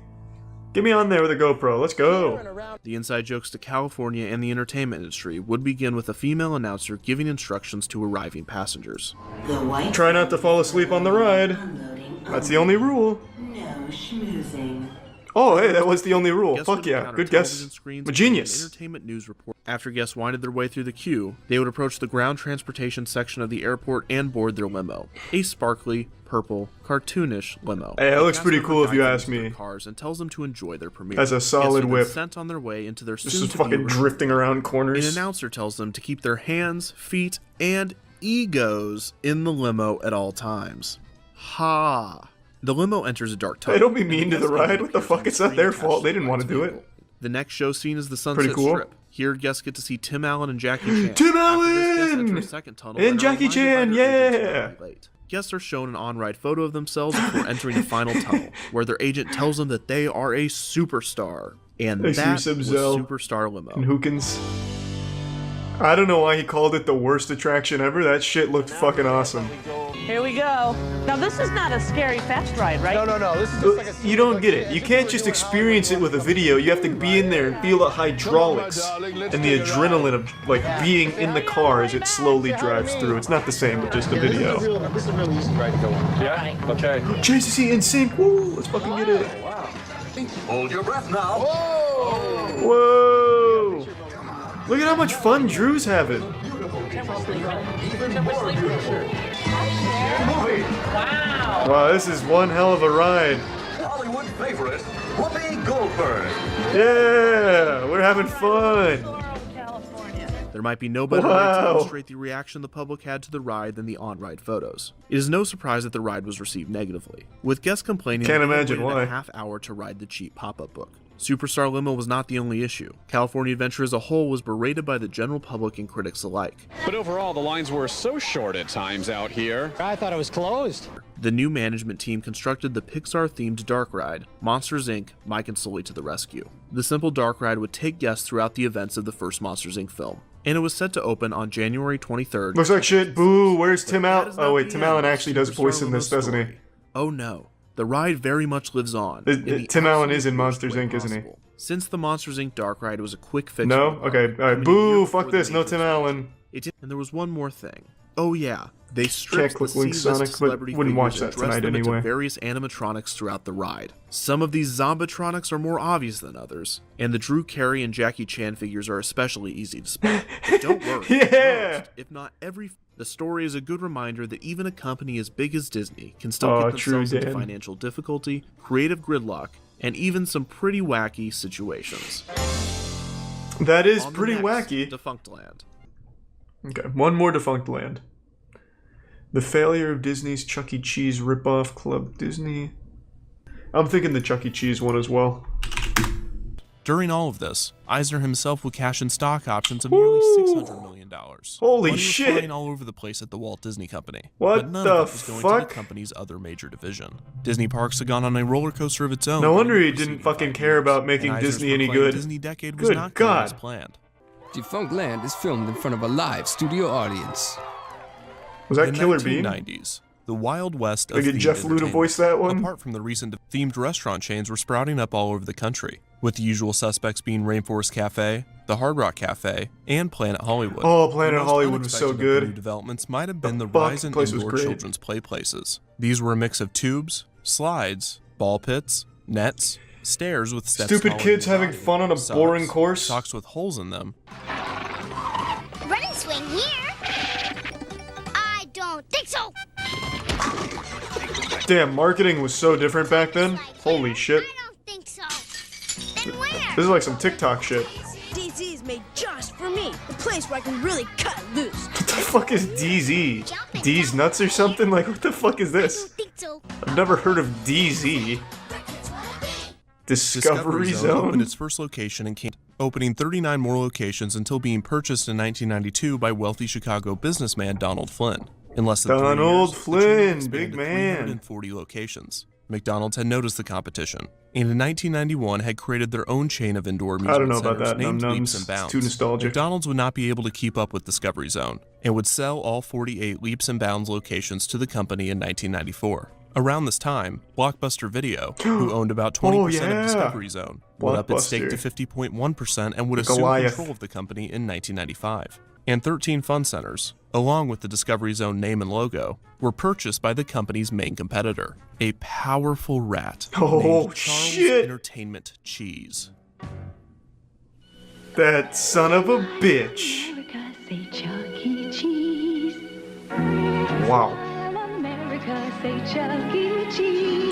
Speaker 1: Get me on there with a GoPro. Let's go.
Speaker 7: The inside jokes to California and the entertainment industry would begin with a female announcer giving instructions to arriving passengers.
Speaker 8: The white
Speaker 1: Try not to fall asleep on the ride.
Speaker 8: unloading.
Speaker 1: That's the only rule.
Speaker 8: No schmoozing.
Speaker 1: Oh, hey, that was the only rule.
Speaker 7: Guests
Speaker 1: Fuck
Speaker 7: would
Speaker 1: yeah.
Speaker 7: encounter
Speaker 1: Good
Speaker 7: television
Speaker 1: guess.
Speaker 7: screens
Speaker 1: A
Speaker 7: and
Speaker 1: genius.
Speaker 7: an entertainment news report. After guests winded their way through the queue, they would approach the ground transportation section of the airport and board their limo. A sparkly, purple, cartoonish limo.
Speaker 1: Hey, that looks
Speaker 7: The
Speaker 1: pretty
Speaker 7: cast
Speaker 1: cool
Speaker 7: member
Speaker 1: if you
Speaker 7: guides
Speaker 1: ask
Speaker 7: them to
Speaker 1: me.
Speaker 7: their cars and tells them to enjoy their premiere.
Speaker 1: That's a solid
Speaker 7: Guests are then
Speaker 1: whip.
Speaker 7: sent on their way into their
Speaker 1: This is
Speaker 7: soon-to-be
Speaker 1: fucking
Speaker 7: resort.
Speaker 1: drifting around
Speaker 7: An
Speaker 1: corners.
Speaker 7: announcer tells them to keep their hands, feet, and egos in the limo at all times. Ha! The limo enters a dark tunnel.
Speaker 1: Hey, don't be mean to the ride. What the fuck? It's not their fault. They didn't want to do it.
Speaker 7: The next show scene is the Sunset
Speaker 1: Pretty cool.
Speaker 7: Strip. Here, guests get to see Tim Allen and Jackie Chan.
Speaker 1: Tim
Speaker 7: After this, guests
Speaker 1: Allen!
Speaker 7: enter a second tunnel
Speaker 1: And
Speaker 7: are
Speaker 1: Jackie
Speaker 7: reminded by
Speaker 1: Chan,
Speaker 7: their agents
Speaker 1: yeah!
Speaker 7: to be late. Guests are shown an on-ride photo of themselves before entering the final tunnel, where their agent tells them that they are a superstar. And
Speaker 1: Thanks to
Speaker 7: that
Speaker 1: you,
Speaker 7: was
Speaker 1: Sub-Zell.
Speaker 7: Superstar Limo.
Speaker 1: And Hookins. I don't know why he called it the worst attraction ever. That shit looked fucking awesome.
Speaker 9: Here we go. Now this is not a scary fast ride, right?
Speaker 5: No, this is just like a...
Speaker 1: You don't get it. You can't just experience it with a video. You have to be in there and feel the hydraulics and the adrenaline of like being in the car as it slowly drives through. It's not the same with just a video.
Speaker 5: This is a real easy ride to go on.
Speaker 3: Yeah? Okay.
Speaker 1: JCC in sync. Woo! Let's fucking get it.
Speaker 5: Hold your breath now.
Speaker 1: Whoa! Look at how much fun Drew's having. Wow, this is one hell of a ride.
Speaker 5: Hollywood favorite, Whoopi Goldberg.
Speaker 1: Yeah, we're having fun.
Speaker 7: There might be no better way
Speaker 1: Wow.
Speaker 7: to illustrate the reaction the public had to the ride than the on-ride photos. It is no surprise that the ride was received negatively, with guests complaining
Speaker 1: Can't
Speaker 7: that they
Speaker 1: imagine
Speaker 7: waited
Speaker 1: why.
Speaker 7: a half hour to ride the cheap pop-up book. Superstar Limo was not the only issue. California Adventure as a whole was berated by the general public and critics alike.
Speaker 10: But overall, the lines were so short at times out here. I thought it was closed.
Speaker 7: The new management team constructed the Pixar-themed dark ride, Monsters, Inc. Mike and Sully to the rescue. The simple dark ride would take guests throughout the events of the first Monsters, Inc. film, and it was set to open on January 23rd.
Speaker 1: Looks like shit. Boo. Where's Tim
Speaker 7: That
Speaker 1: Allen?
Speaker 7: is not
Speaker 1: Oh wait,
Speaker 7: the
Speaker 1: Tim
Speaker 7: end
Speaker 1: Allen
Speaker 7: of
Speaker 1: actually does
Speaker 7: Superstar
Speaker 1: voice in this,
Speaker 7: Limo's
Speaker 1: doesn't he?
Speaker 7: story. Oh no. The ride very much lives on. in the
Speaker 1: Tim Allen
Speaker 7: absolute
Speaker 1: is in
Speaker 7: worst
Speaker 1: Monsters,
Speaker 7: way
Speaker 1: Inc., isn't he?
Speaker 7: possible. Since the Monsters, Inc. dark ride was a quick fix.
Speaker 1: No?
Speaker 7: for the
Speaker 1: Okay.
Speaker 7: park,
Speaker 1: Alright.
Speaker 7: coming a
Speaker 1: Boo.
Speaker 7: year
Speaker 1: Fuck
Speaker 7: before the
Speaker 1: this. No
Speaker 7: major
Speaker 1: Tim
Speaker 7: expansion.
Speaker 1: Allen.
Speaker 7: And there was one more thing. Oh yeah, they stripped the
Speaker 1: click Link
Speaker 7: C-list
Speaker 1: Sonic, but
Speaker 7: celebrity
Speaker 1: wouldn't watch
Speaker 7: figures
Speaker 1: that
Speaker 7: and dressed
Speaker 1: tonight
Speaker 7: them into
Speaker 1: anyway.
Speaker 7: various animatronics throughout the ride. Some of these zombatronics are more obvious than others, and the Drew Carey and Jackie Chan figures are especially easy to spot. But don't worry,
Speaker 1: Yeah.
Speaker 7: most, if not every. The story is a good reminder that even a company as big as Disney can still
Speaker 1: Oh,
Speaker 7: get
Speaker 1: true,
Speaker 7: themselves into
Speaker 1: Dan.
Speaker 7: financial difficulty, creative gridlock, and even some pretty wacky situations.
Speaker 1: That is
Speaker 7: On the
Speaker 1: pretty
Speaker 7: next,
Speaker 1: wacky.
Speaker 7: Defunct Land.
Speaker 1: Okay, one more Defunct Land. The failure of Disney's Chuck E. Cheese ripoff Club Disney. I'm thinking the Chuck E. Cheese one as well.
Speaker 11: During all of this, Eisner himself would cash in stock options of nearly $600 million.
Speaker 1: Holy
Speaker 11: Money
Speaker 1: shit.
Speaker 11: was flying all over the place at the Walt Disney Company.
Speaker 1: What
Speaker 11: but none
Speaker 1: the
Speaker 11: of it was going to
Speaker 1: fuck?
Speaker 11: the company's other major division. Disney Parks had gone on a roller coaster of its own.
Speaker 1: No
Speaker 11: during
Speaker 1: wonder
Speaker 11: the
Speaker 1: he
Speaker 11: preceding
Speaker 1: didn't fucking
Speaker 11: 5
Speaker 1: care
Speaker 11: years,
Speaker 1: about
Speaker 11: and
Speaker 1: making
Speaker 11: Eisner's
Speaker 1: Disney any
Speaker 11: proclaimed
Speaker 1: good.
Speaker 11: Disney decade was
Speaker 1: Good
Speaker 11: not going
Speaker 1: God.
Speaker 11: as planned.
Speaker 12: Defunct Land is filmed in front of a live studio audience.
Speaker 1: Was that
Speaker 11: In
Speaker 1: Killer
Speaker 11: the
Speaker 1: Bean?
Speaker 11: 1990s, the Wild West of
Speaker 1: They get
Speaker 11: themed
Speaker 1: Jeff Lu to
Speaker 11: entertainment,
Speaker 1: voice that one?
Speaker 11: apart from the recent themed restaurant chains, were sprouting up all over the country, with the usual suspects being Rainforest Cafe, the Hard Rock Cafe, and Planet Hollywood.
Speaker 1: Oh, Planet
Speaker 11: The most
Speaker 1: Hollywood was so
Speaker 11: unexpected of the
Speaker 1: good.
Speaker 11: new developments might have been the
Speaker 1: fuck?
Speaker 11: rise in
Speaker 1: Place was
Speaker 11: indoor
Speaker 1: great.
Speaker 11: children's play places. These were a mix of tubes, slides, ball pits, nets, stairs with steps
Speaker 1: Stupid
Speaker 11: taller
Speaker 1: kids
Speaker 11: than your
Speaker 1: having
Speaker 11: body,
Speaker 1: fun on a
Speaker 11: socks,
Speaker 1: boring course?
Speaker 11: socks with holes in them,
Speaker 13: Running swing here? I don't think so.
Speaker 1: Damn, marketing was so different back then. Holy shit.
Speaker 13: I don't think so. Then where?
Speaker 1: This is like some TikTok shit.
Speaker 14: DZ is made just for me. The place where I can really cut loose.
Speaker 1: What the fuck is DZ? D's nuts or something? Like, what the fuck is this?
Speaker 13: Think so.
Speaker 1: I've never heard of DZ. Discovery
Speaker 11: opened
Speaker 1: Zone?
Speaker 11: its first location and came opening 39 more locations until being purchased in 1992 by wealthy Chicago businessman Donald Flynn. In less than 3
Speaker 1: Donald
Speaker 11: years,
Speaker 1: Flynn,
Speaker 11: the chain expanded
Speaker 1: big
Speaker 11: to
Speaker 1: man.
Speaker 11: 340 locations. McDonald's had noticed the competition, and in 1991 had created their own chain of indoor amusement
Speaker 1: I don't know about
Speaker 11: centers
Speaker 1: that,
Speaker 11: named
Speaker 1: Num
Speaker 11: Leaps
Speaker 1: Nums.
Speaker 11: and Bounds.
Speaker 1: It's too nostalgic.
Speaker 11: McDonald's would not be able to keep up with Discovery Zone, and would sell all 48 Leaps and Bounds locations to the company in 1994. Around this time, Blockbuster Video, who owned about 20%
Speaker 1: yeah.
Speaker 11: of Discovery Zone, would up its stake to
Speaker 1: Blockbuster.
Speaker 11: 50.1% and would
Speaker 1: The
Speaker 11: assume
Speaker 1: Goliath.
Speaker 11: control of the company in 1995. And 13 fun centers, along with the Discovery Zone name and logo, were purchased by the company's main competitor, a powerful rat
Speaker 1: Oh,
Speaker 11: named Charles
Speaker 1: shit.
Speaker 11: Entertainment Cheese.
Speaker 1: That son of a bitch. Wow.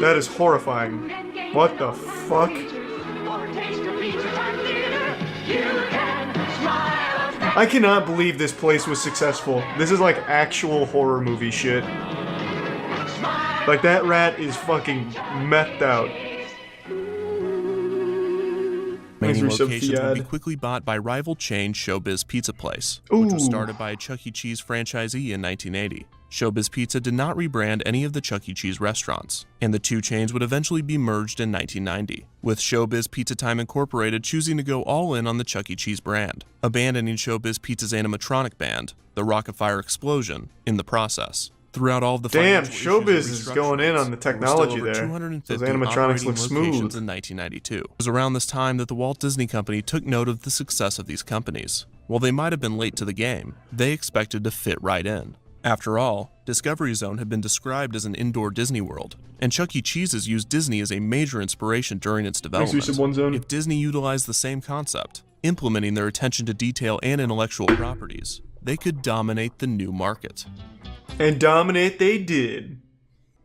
Speaker 1: That is horrifying. What the fuck? I cannot believe this place was successful. This is like actual horror movie shit. Like that rat is fucking methed out.
Speaker 11: Remaining
Speaker 1: Nice resub
Speaker 11: locations would be
Speaker 1: Fiat.
Speaker 11: quickly bought by rival chain Showbiz Pizza Place, which was started by a Chuck E. Cheese franchisee in 1980. Showbiz Pizza did not rebrand any of the Chuck E. Cheese restaurants, and the two chains would eventually be merged in 1990, with Showbiz Pizza Time Incorporated choosing to go all in on the Chuck E. Cheese brand, abandoning Showbiz Pizza's animatronic band, the Rocket Fire Explosion, in the process. Throughout all of the
Speaker 1: Damn,
Speaker 11: financial
Speaker 1: Showbiz
Speaker 11: issues and
Speaker 1: is going in on the technology
Speaker 11: there.
Speaker 1: there.
Speaker 11: Were still over
Speaker 1: Those
Speaker 11: 250
Speaker 1: animatronics
Speaker 11: operating
Speaker 1: look smooth.
Speaker 11: locations in 1992. It was around this time that the Walt Disney Company took note of the success of these companies. While they might have been late to the game, they expected to fit right in. After all, Discovery Zone had been described as an indoor Disney World, and Chuck E. Cheese's used Disney as a major inspiration during its development. If Disney utilized the same concept, implementing their attention to detail and intellectual properties, they could dominate the new market.
Speaker 1: And dominate they did.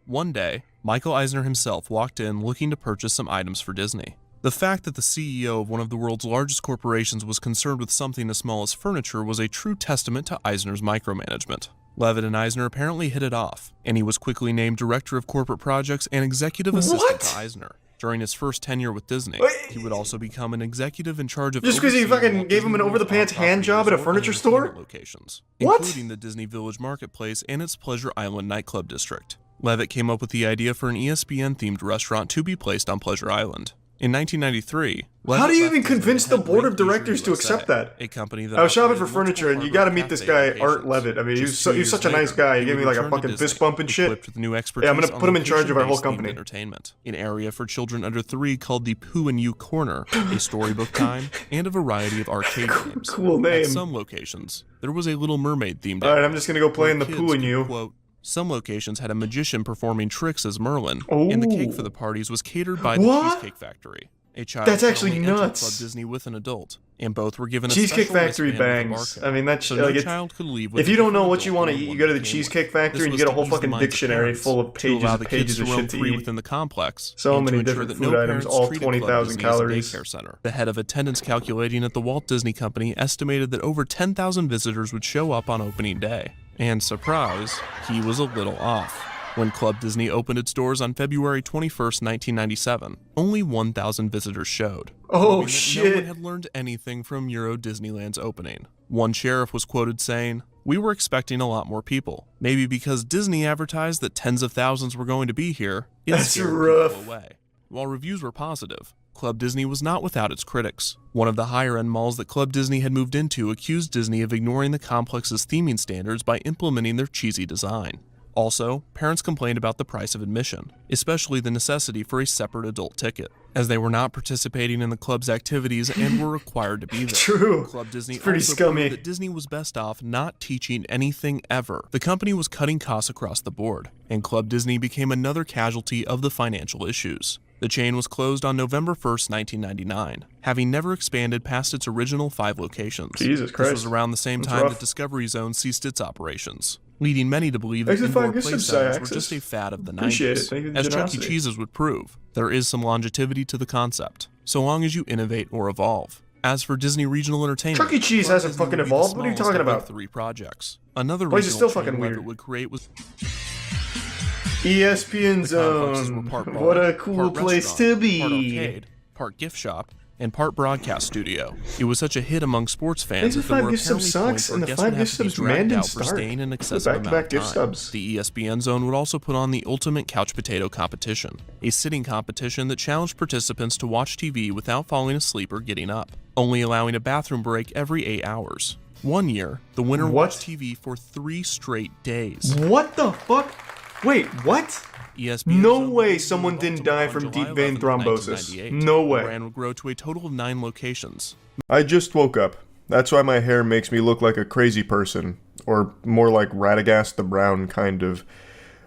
Speaker 11: One day, Michael Eisner himself walked in looking to purchase some items for Disney. The fact that the CEO of one of the world's largest corporations was concerned with something as small as furniture was a true testament to Eisner's micromanagement. Levitt and Eisner apparently hit it off, and he was quickly named Director of Corporate Projects and Executive Assistant to Eisner. During his first tenure with Disney, he would also become an executive in charge of
Speaker 1: just because he fucking gave him an over-the-pants hand job at a furniture store?
Speaker 11: Locations,
Speaker 1: What?
Speaker 11: including the Disney Village Marketplace and its Pleasure Island nightclub district. Levitt came up with the idea for an ESPN-themed restaurant to be placed on Pleasure Island. In 1993,
Speaker 1: how do you even convince the board of directors to accept that?
Speaker 11: A company that
Speaker 1: I was shopping for furniture, and you got to meet this guy, Art Levitt. I mean, he's such a nice guy. He gave me like a fucking fist bump and shit. Yeah, I'm gonna put him in charge of our whole company.
Speaker 11: Entertainment, an area for children under 3 called the Pooh and You Corner, a storybook time, and a variety of arcade games.
Speaker 1: Cool name.
Speaker 11: At some locations, there was a Little Mermaid themed.
Speaker 1: All right, I'm just gonna go play in the Pooh and You.
Speaker 11: Quote, some locations had a magician performing tricks as Merlin, and the cake for the parties was catered by the Cheesecake Factory. A child
Speaker 1: That's actually
Speaker 11: only entered
Speaker 1: nuts.
Speaker 11: Club Disney with an adult, and both were given a
Speaker 1: Cheesecake
Speaker 11: special
Speaker 1: Factory
Speaker 11: wristband with a
Speaker 1: bangs.
Speaker 11: barcode.
Speaker 1: I mean, that's
Speaker 11: So
Speaker 1: like
Speaker 11: no child could leave with
Speaker 1: if you
Speaker 11: a
Speaker 1: don't know
Speaker 11: different
Speaker 1: what you
Speaker 11: adult
Speaker 1: want to
Speaker 11: than
Speaker 1: eat,
Speaker 11: one
Speaker 1: you go to
Speaker 11: they
Speaker 1: the
Speaker 11: came
Speaker 1: Cheesecake
Speaker 11: with.
Speaker 1: Factory
Speaker 11: This
Speaker 1: and you
Speaker 11: was
Speaker 1: get a
Speaker 11: to
Speaker 1: whole
Speaker 11: ease the
Speaker 1: fucking
Speaker 11: minds of
Speaker 1: dictionary
Speaker 11: parents,
Speaker 1: full of
Speaker 11: to
Speaker 1: pages
Speaker 11: allow
Speaker 1: and
Speaker 11: the kids
Speaker 1: pages
Speaker 11: to
Speaker 1: of
Speaker 11: roam
Speaker 1: shit to
Speaker 11: free
Speaker 1: eat.
Speaker 11: within the complex.
Speaker 1: So
Speaker 11: and to
Speaker 1: many
Speaker 11: ensure
Speaker 1: different
Speaker 11: that no
Speaker 1: food items,
Speaker 11: parents
Speaker 1: all
Speaker 11: treated Club
Speaker 1: 20,000
Speaker 11: Disney as a
Speaker 1: calories.
Speaker 11: daycare center. The head of attendance calculating at the Walt Disney Company estimated that over 10,000 visitors would show up on opening day. And surprise, he was a little off. When Club Disney opened its doors on February 21st, 1997, only 1,000 visitors showed.
Speaker 1: Oh,
Speaker 11: that
Speaker 1: shit.
Speaker 11: No one had learned anything from Euro Disneyland's opening. One sheriff was quoted saying, "We were expecting a lot more people. Maybe because Disney advertised that tens of thousands were going to be here, it
Speaker 1: That's
Speaker 11: scared
Speaker 1: rough.
Speaker 11: people away." While reviews were positive, Club Disney was not without its critics. One of the higher-end malls that Club Disney had moved into accused Disney of ignoring the complex's theming standards by implementing their cheesy design. Also, parents complained about the price of admission, especially the necessity for a separate adult ticket, as they were not participating in the club's activities and were required to be there.
Speaker 1: True.
Speaker 11: Club Disney
Speaker 1: It's pretty
Speaker 11: also
Speaker 1: scummy.
Speaker 11: proved that Disney was best off not teaching anything ever. The company was cutting costs across the board, and Club Disney became another casualty of the financial issues. The chain was closed on November 1st, 1999, having never expanded past its original 5 locations.
Speaker 1: Jesus Christ.
Speaker 11: This was around the same
Speaker 1: That's
Speaker 11: time
Speaker 1: rough.
Speaker 11: that Discovery Zone ceased its operations, leading many to believe that
Speaker 1: Exit
Speaker 11: indoor
Speaker 1: 5 gift
Speaker 11: play
Speaker 1: subs,
Speaker 11: centers were
Speaker 1: Axis.
Speaker 11: just a fad of the
Speaker 1: Appreciate
Speaker 11: 90s.
Speaker 1: it. Thank you for the
Speaker 11: As Chuck E.
Speaker 1: generosity.
Speaker 11: Cheese's would prove, there is some longevity to the concept, so long as you innovate or evolve. As for Disney Regional Entertainment,
Speaker 1: Chuck E. Cheese
Speaker 11: Club
Speaker 1: hasn't
Speaker 11: Disney
Speaker 1: fucking
Speaker 11: would be the
Speaker 1: evolved. What are you
Speaker 11: smallest
Speaker 1: talking
Speaker 11: of the
Speaker 1: about?
Speaker 11: 3 projects. Another
Speaker 1: Place is
Speaker 11: regional
Speaker 1: still
Speaker 11: chain
Speaker 1: fucking
Speaker 11: Levitt
Speaker 1: weird.
Speaker 11: would create was
Speaker 1: ESPN
Speaker 11: complexes were
Speaker 1: Zone.
Speaker 11: part bar,
Speaker 1: What a cool
Speaker 11: part
Speaker 1: place to
Speaker 11: restaurant,
Speaker 1: be.
Speaker 11: Part arcade, part gift shop, and part broadcast studio. It was such a hit among sports fans
Speaker 1: Exit
Speaker 11: that there
Speaker 1: 5
Speaker 11: were
Speaker 1: gift subs
Speaker 11: apparently points
Speaker 1: sucks,
Speaker 11: where
Speaker 1: and the
Speaker 11: guests
Speaker 1: 5
Speaker 11: would have
Speaker 1: gift
Speaker 11: to be
Speaker 1: subs
Speaker 11: dragged
Speaker 1: man
Speaker 11: out
Speaker 1: didn't
Speaker 11: for
Speaker 1: start.
Speaker 11: staying an
Speaker 1: The
Speaker 11: excessive amount
Speaker 1: back-to-back
Speaker 11: of
Speaker 1: gift
Speaker 11: time.
Speaker 1: subs.
Speaker 11: The ESPN Zone would also put on the Ultimate Couch Potato Competition, a sitting competition that challenged participants to watch TV without falling asleep or getting up, only allowing a bathroom break every 8 hours. One year, the winner watched TV for 3 straight days.
Speaker 1: What the fuck? Wait, what?
Speaker 11: ESPN
Speaker 1: No
Speaker 11: Zone
Speaker 1: way
Speaker 11: would
Speaker 1: someone
Speaker 11: be
Speaker 1: didn't
Speaker 11: Baltimore
Speaker 1: die
Speaker 11: on
Speaker 1: from
Speaker 11: July
Speaker 1: deep vein
Speaker 11: 11th,
Speaker 1: thrombosis.
Speaker 11: 1998.
Speaker 1: No way.
Speaker 11: The brand would grow to a total of 9 locations.
Speaker 1: I just woke up. That's why my hair makes me look like a crazy person. Or more like Radagast the Brown, kind of.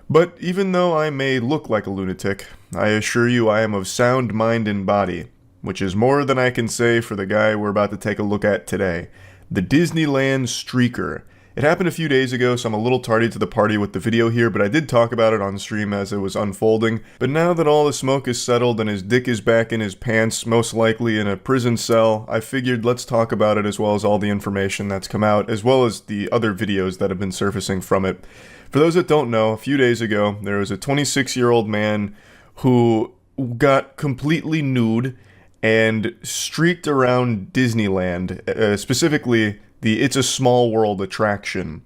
Speaker 1: But even though I may look like a lunatic, I assure you I am of sound mind and body. Which is more than I can say for the guy we're about to take a look at today. The Disneyland Streaker. It happened a few days ago, so I'm a little tardy to the party with the video here, but I did talk about it on stream as it was unfolding. But now that all the smoke is settled and his dick is back in his pants, most likely in a prison cell, I figured let's talk about it as well as all the information that's come out, as well as the other videos that have been surfacing from it. For those that don't know, a few days ago, there was a 26-year-old man who got completely nude and streaked around Disneyland, specifically the It's a Small World attraction.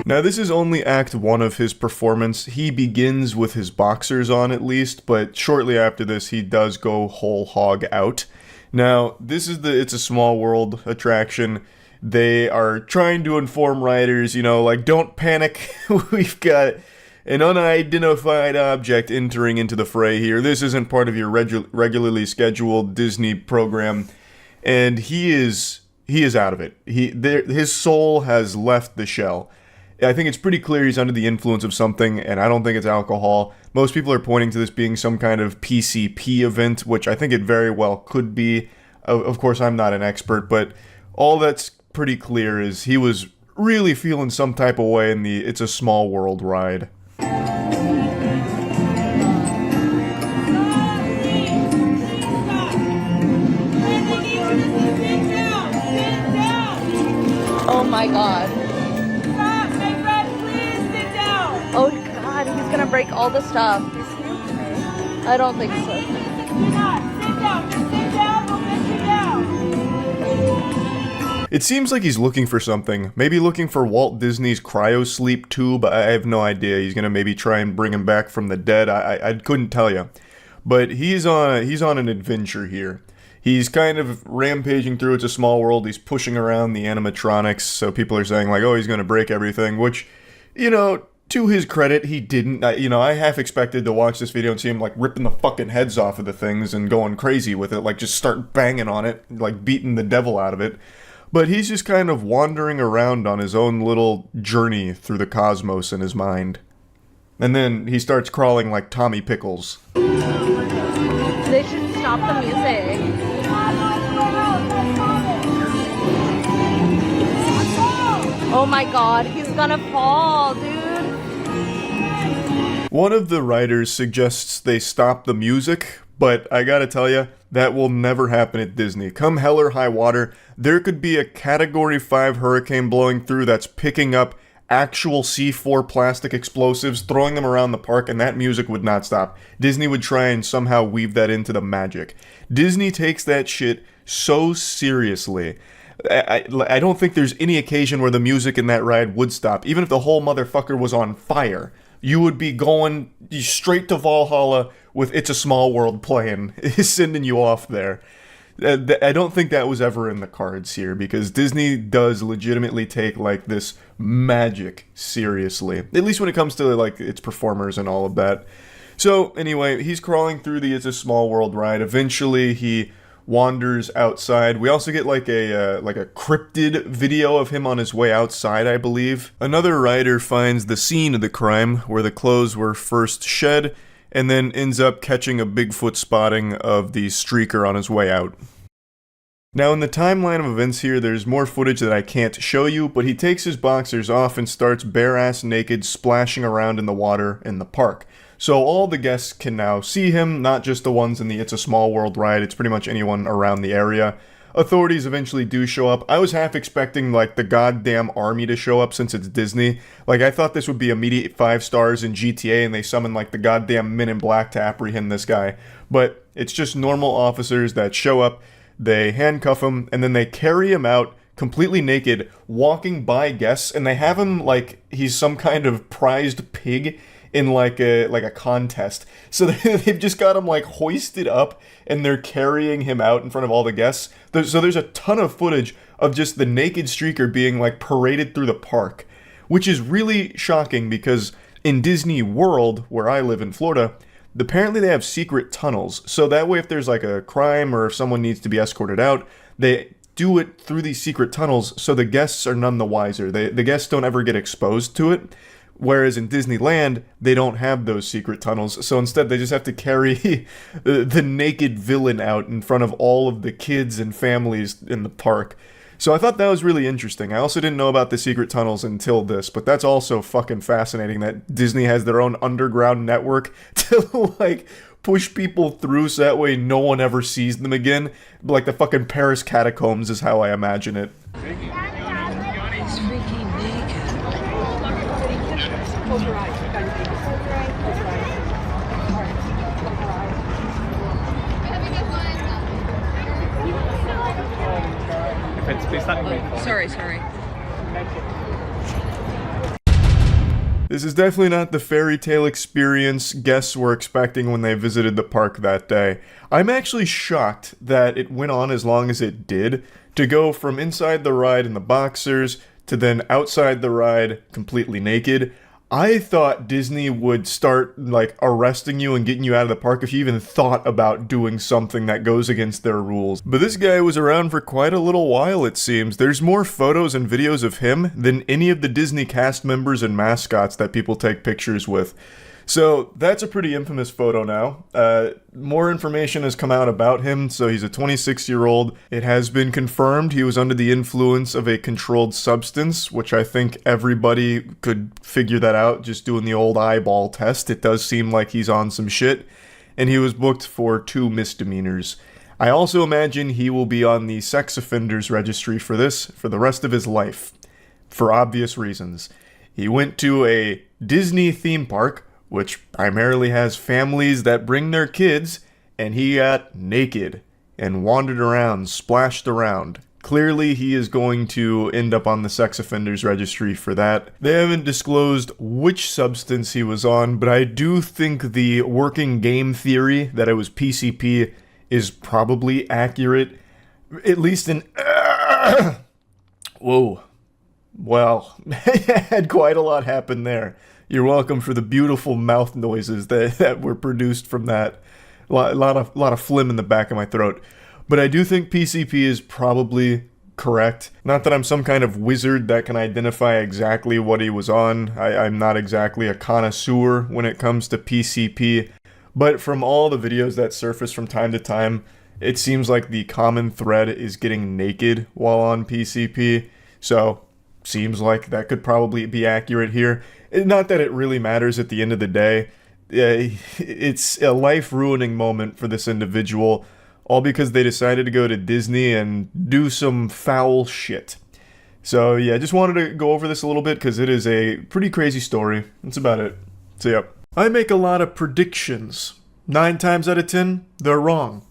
Speaker 1: Now, this is only act 1 of his performance. He begins with his boxers on at least, but shortly after this, he does go whole hog out. Now, this is the It's a Small World attraction. They are trying to inform riders, like, don't panic. We've got an unidentified object entering into the fray here. This isn't part of your regularly scheduled Disney program. And he is out of it. His soul has left the shell. I think it's pretty clear he's under the influence of something, and I don't think it's alcohol. Most people are pointing to this being some kind of PCP event, which I think it very well could be. Of course, I'm not an expert, but all that's pretty clear is he was really feeling some type of way in the It's a Small World ride.
Speaker 9: Oh my god. Oh god, he's gonna break all the stuff. I don't think so.
Speaker 1: It seems like he's looking for something. Maybe looking for Walt Disney's cryosleep tube. I have no idea. He's gonna maybe try and bring him back from the dead. I couldn't tell you. But he's on an adventure here. He's kind of rampaging through It's a Small World. He's pushing around the animatronics, so people are saying like, oh, he's gonna break everything, which, to his credit, he didn't. I half expected to watch this video and see him, like, ripping the fucking heads off of the things and going crazy with it, like, just start banging on it, like, beating the devil out of it. But he's just kind of wandering around on his own little journey through the cosmos in his mind. And then he starts crawling like Tommy Pickles.
Speaker 9: They should stop the music. Oh my god, he's gonna fall, dude.
Speaker 1: One of the writers suggests they stop the music, but I gotta tell you, that will never happen at Disney. Come hell or high water, there could be a Category 5 hurricane blowing through that's picking up actual C4 plastic explosives, throwing them around the park, and that music would not stop. Disney would try and somehow weave that into the magic. Disney takes that shit so seriously. I don't think there's any occasion where the music in that ride would stop. Even if the whole motherfucker was on fire, you would be going straight to Valhalla with It's a Small World playing, sending you off there. I don't think that was ever in the cards here, because Disney does legitimately take, like, this magic seriously. At least when it comes to, like, its performers and all of that. So, anyway, he's crawling through the It's a Small World ride. Eventually, he wanders outside. We also get like a cryptid video of him on his way outside, I believe. Another rider finds the scene of the crime where the clothes were first shed, and then ends up catching a Bigfoot spotting of the streaker on his way out. Now, in the timeline of events here, there's more footage that I can't show you, but he takes his boxers off and starts bare-ass naked splashing around in the water in the park. So all the guests can now see him, not just the ones in the It's a Small World ride, it's pretty much anyone around the area. Authorities eventually do show up. I was half expecting, like, the goddamn army to show up since it's Disney. Like, I thought this would be immediate 5 stars in GTA and they summon, like, the goddamn Men in Black to apprehend this guy. But it's just normal officers that show up, they handcuff him, and then they carry him out completely naked, walking by guests, and they have him like he's some kind of prized pig in like a contest. So they've just got him like hoisted up and they're carrying him out in front of all the guests. So there's a ton of footage of just the naked streaker being like paraded through the park, which is really shocking because in Disney World, where I live in Florida, apparently they have secret tunnels. So that way if there's like a crime or if someone needs to be escorted out, they do it through these secret tunnels so the guests are none the wiser. The guests don't ever get exposed to it. Whereas in Disneyland, they don't have those secret tunnels, so instead they just have to carry the naked villain out in front of all of the kids and families in the park. So I thought that was really interesting. I also didn't know about the secret tunnels until this, but that's also fucking fascinating that Disney has their own underground network to, like, push people through so that way no one ever sees them again. Like the fucking Paris catacombs is how I imagine it.
Speaker 15: Sorry.
Speaker 1: This is definitely not the fairy tale experience guests were expecting when they visited the park that day. I'm actually shocked that it went on as long as it did, to go from inside the ride in the boxers to then outside the ride completely naked. I thought Disney would start, like, arresting you and getting you out of the park if you even thought about doing something that goes against their rules. But this guy was around for quite a little while, it seems. There's more photos and videos of him than any of the Disney cast members and mascots that people take pictures with. So that's a pretty infamous photo now. More information has come out about him. So he's a 26-year-old. It has been confirmed he was under the influence of a controlled substance, which I think everybody could figure that out just doing the old eyeball test. It does seem like he's on some shit. And he was booked for 2 misdemeanors. I also imagine he will be on the sex offenders registry for this for the rest of his life, for obvious reasons. He went to a Disney theme park, which primarily has families that bring their kids, and he got naked and wandered around, splashed around. Clearly, he is going to end up on the sex offenders registry for that. They haven't disclosed which substance he was on, but I do think the working game theory that it was PCP is probably accurate, at least in... Whoa. Well, had quite a lot happen there. You're welcome for the beautiful mouth noises that were produced from that. A lot of phlegm in the back of my throat. But I do think PCP is probably correct. Not that I'm some kind of wizard that can identify exactly what he was on. I'm not exactly a connoisseur when it comes to PCP. But from all the videos that surface from time to time, it seems like the common thread is getting naked while on PCP. So, seems like that could probably be accurate here. Not that it really matters at the end of the day. It's a life-ruining moment for this individual, all because they decided to go to Disney and do some foul shit. So yeah, just wanted to go over this a little bit because it is a pretty crazy story. That's about it. So yeah. I make a lot of predictions. 9 times out of 10, they're wrong.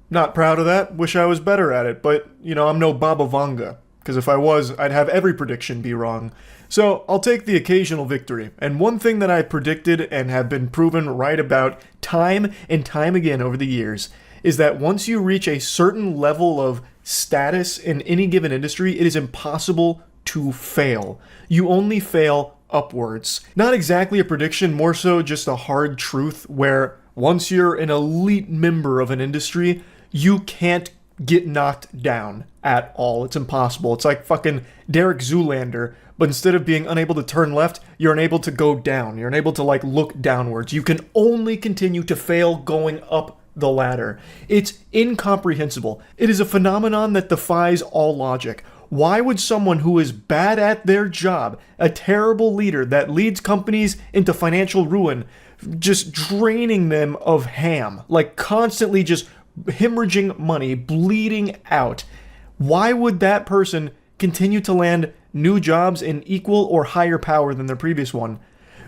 Speaker 1: Not proud of that, wish I was better at it, but, you know, I'm no Baba Vanga. Because if I was, I'd have every prediction be wrong. So, I'll take the occasional victory. And one thing that I predicted and have been proven right about time and time again over the years is that once you reach a certain level of status in any given industry, it is impossible to fail. You only fail upwards. Not exactly a prediction, more so just a hard truth where once you're an elite member of an industry, you can't get knocked down at all. It's impossible. It's like fucking Derek Zoolander, but instead of being unable to turn left, you're unable to go down. You're unable to, like, look downwards. You can only continue to fail going up the ladder. It's incomprehensible. It is a phenomenon that defies all logic. Why would someone who is bad at their job, a terrible leader that leads companies into financial ruin, just draining them of ham, like constantly just hemorrhaging money, bleeding out, why would that person continue to land new jobs in equal or higher power than their previous one?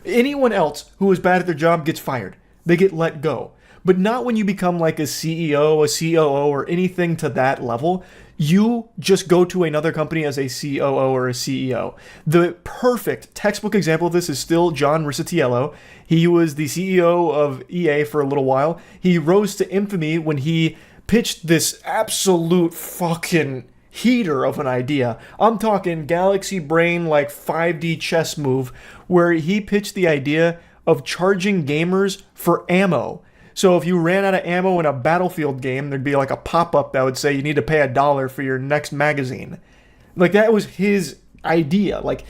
Speaker 1: Anyone else who is bad at their job gets fired. They get let go. But not when you become like a CEO, a COO, or anything to that level. You just go to another company as a COO or a CEO. The perfect textbook example of this is still John Riccitiello. He was the CEO of EA for a little while. He rose to infamy when he pitched this absolute fucking heater of an idea. I'm talking galaxy brain, like 5D chess move, where he pitched the idea of charging gamers for ammo. So if you ran out of ammo in a Battlefield game, there'd be like a pop-up that would say you need to pay $1 for your next magazine. Like, that was his idea. Like,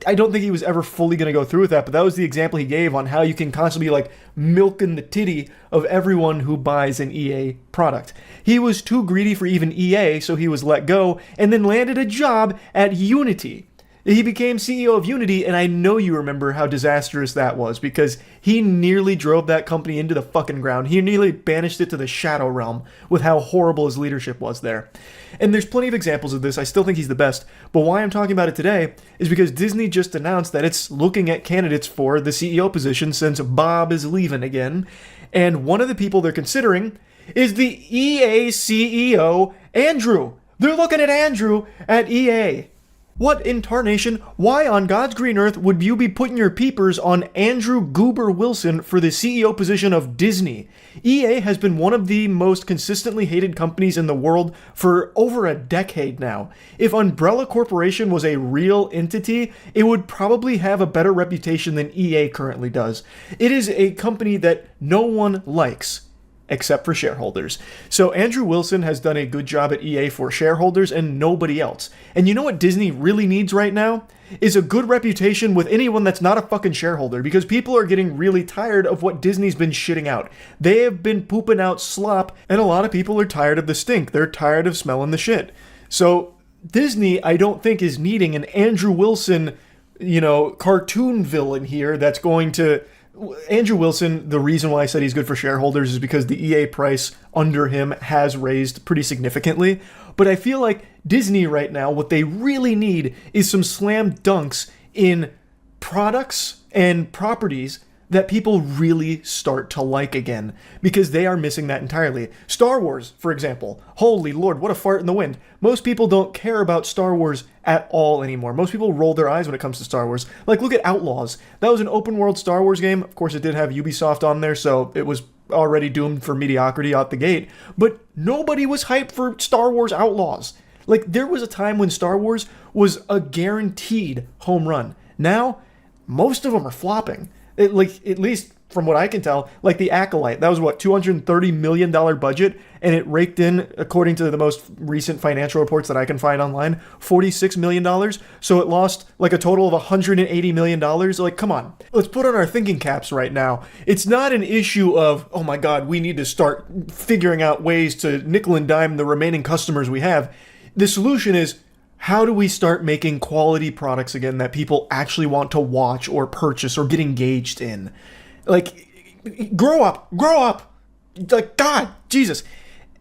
Speaker 1: I don't think he was ever fully going to go through with that, but that was the example he gave on how you can constantly be like milking the titty of everyone who buys an EA product. He was too greedy for even EA, so he was let go and then landed a job at Unity. He became CEO of Unity, and I know you remember how disastrous that was, because he nearly drove that company into the fucking ground. He nearly banished it to the Shadow Realm with how horrible his leadership was there. And there's plenty of examples of this. I still think he's the best, but why I'm talking about it today is because Disney just announced that it's looking at candidates for the CEO position since Bob is leaving again, and one of the people they're considering is the EA CEO, Andrew. They're looking at Andrew at EA. What in tarnation? Why on God's green earth would you be putting your peepers on Andrew Goober Wilson for the CEO position of Disney? EA has been one of the most consistently hated companies in the world for over a decade now. If Umbrella Corporation was a real entity, it would probably have a better reputation than EA currently does. It is a company that no one likes, except for shareholders. So Andrew Wilson has done a good job at EA for shareholders and nobody else. And you know what Disney really needs right now? Is a good reputation with anyone that's not a fucking shareholder, because people are getting really tired of what Disney's been shitting out. They have been pooping out slop, and a lot of people are tired of the stink. They're tired of smelling the shit. So Disney, I don't think, is needing an Andrew Wilson, cartoon villain here that's going to... Andrew Wilson, the reason why I said he's good for shareholders is because the EA price under him has raised pretty significantly. But I feel like Disney right now, what they really need is some slam dunks in products and properties that people really start to like again, because they are missing that entirely. Star Wars, for example. Holy Lord, what a fart in the wind. Most people don't care about Star Wars at all anymore. Most people roll their eyes when it comes to Star Wars. Like, look at Outlaws. That was an open world Star Wars game. Of course, it did have Ubisoft on there, so it was already doomed for mediocrity out the gate. But nobody was hyped for Star Wars Outlaws. Like, there was a time when Star Wars was a guaranteed home run. Now, most of them are flopping. At least from what I can tell, like the Acolyte, that was what, $230 million budget, and it raked in, according to the most recent financial reports that I can find online, $46 million. So it lost like a total of $180 million. Like, come on, let's put on our thinking caps right now. It's not an issue of, oh my God, we need to start figuring out ways to nickel and dime the remaining customers we have. The solution is, how do we start making quality products again that people actually want to watch or purchase or get engaged in? Like, grow up. Like, God, Jesus.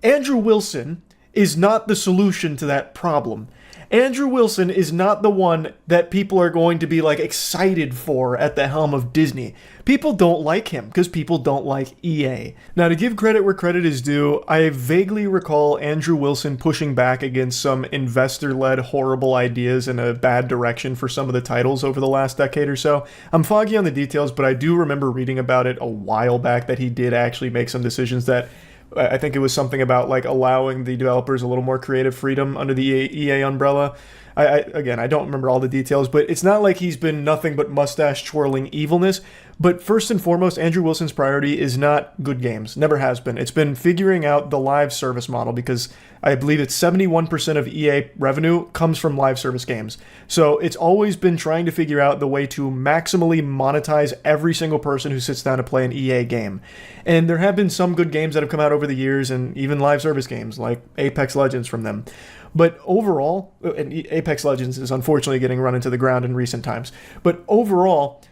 Speaker 1: Andrew Wilson is not the solution to that problem. Andrew Wilson is not the one that people are going to be like excited for at the helm of Disney. People don't like him because people don't like EA. Now, to give credit where credit is due, I vaguely recall Andrew Wilson pushing back against some investor-led horrible ideas in a bad direction for some of the titles over the last decade or so. I'm foggy on the details, but I do remember reading about it a while back that he did actually make some decisions that I think it was something about like allowing the developers a little more creative freedom under the EA umbrella. Again, I don't remember all the details, but it's not like he's been nothing but mustache twirling evilness. But first and foremost, Andrew Wilson's priority is not good games. Never has been. It's been figuring out the live service model, because I believe it's 71% of EA revenue comes from live service games. So it's always been trying to figure out the way to maximally monetize every single person who sits down to play an EA game. And there have been some good games that have come out over the years, and even live service games like Apex Legends from them. But overall, and Apex Legends is unfortunately getting run into the ground in recent times, but overall,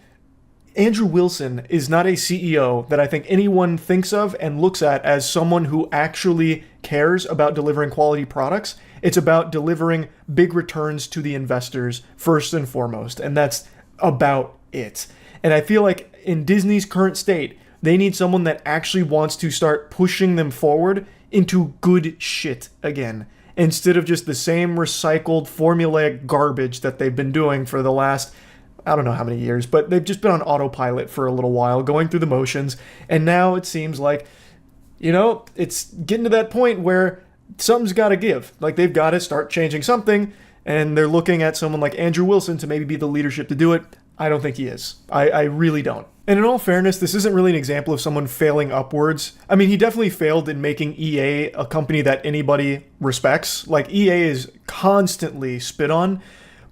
Speaker 1: Andrew Wilson is not a CEO that I think anyone thinks of and looks at as someone who actually cares about delivering quality products. It's about delivering big returns to the investors first and foremost, and that's about it. And I feel like in Disney's current state, they need someone that actually wants to start pushing them forward into good shit again, instead of just the same recycled formulaic garbage that they've been doing for the last, I don't know how many years, but they've just been on autopilot for a little while, going through the motions, and now it seems like, it's getting to that point where something's got to give. Like, they've got to start changing something, and they're looking at someone like Andrew Wilson to maybe be the leadership to do it. I don't think he is. I really don't. And in all fairness, this isn't really an example of someone failing upwards. I mean, he definitely failed in making EA a company that anybody respects. Like, EA is constantly spit on.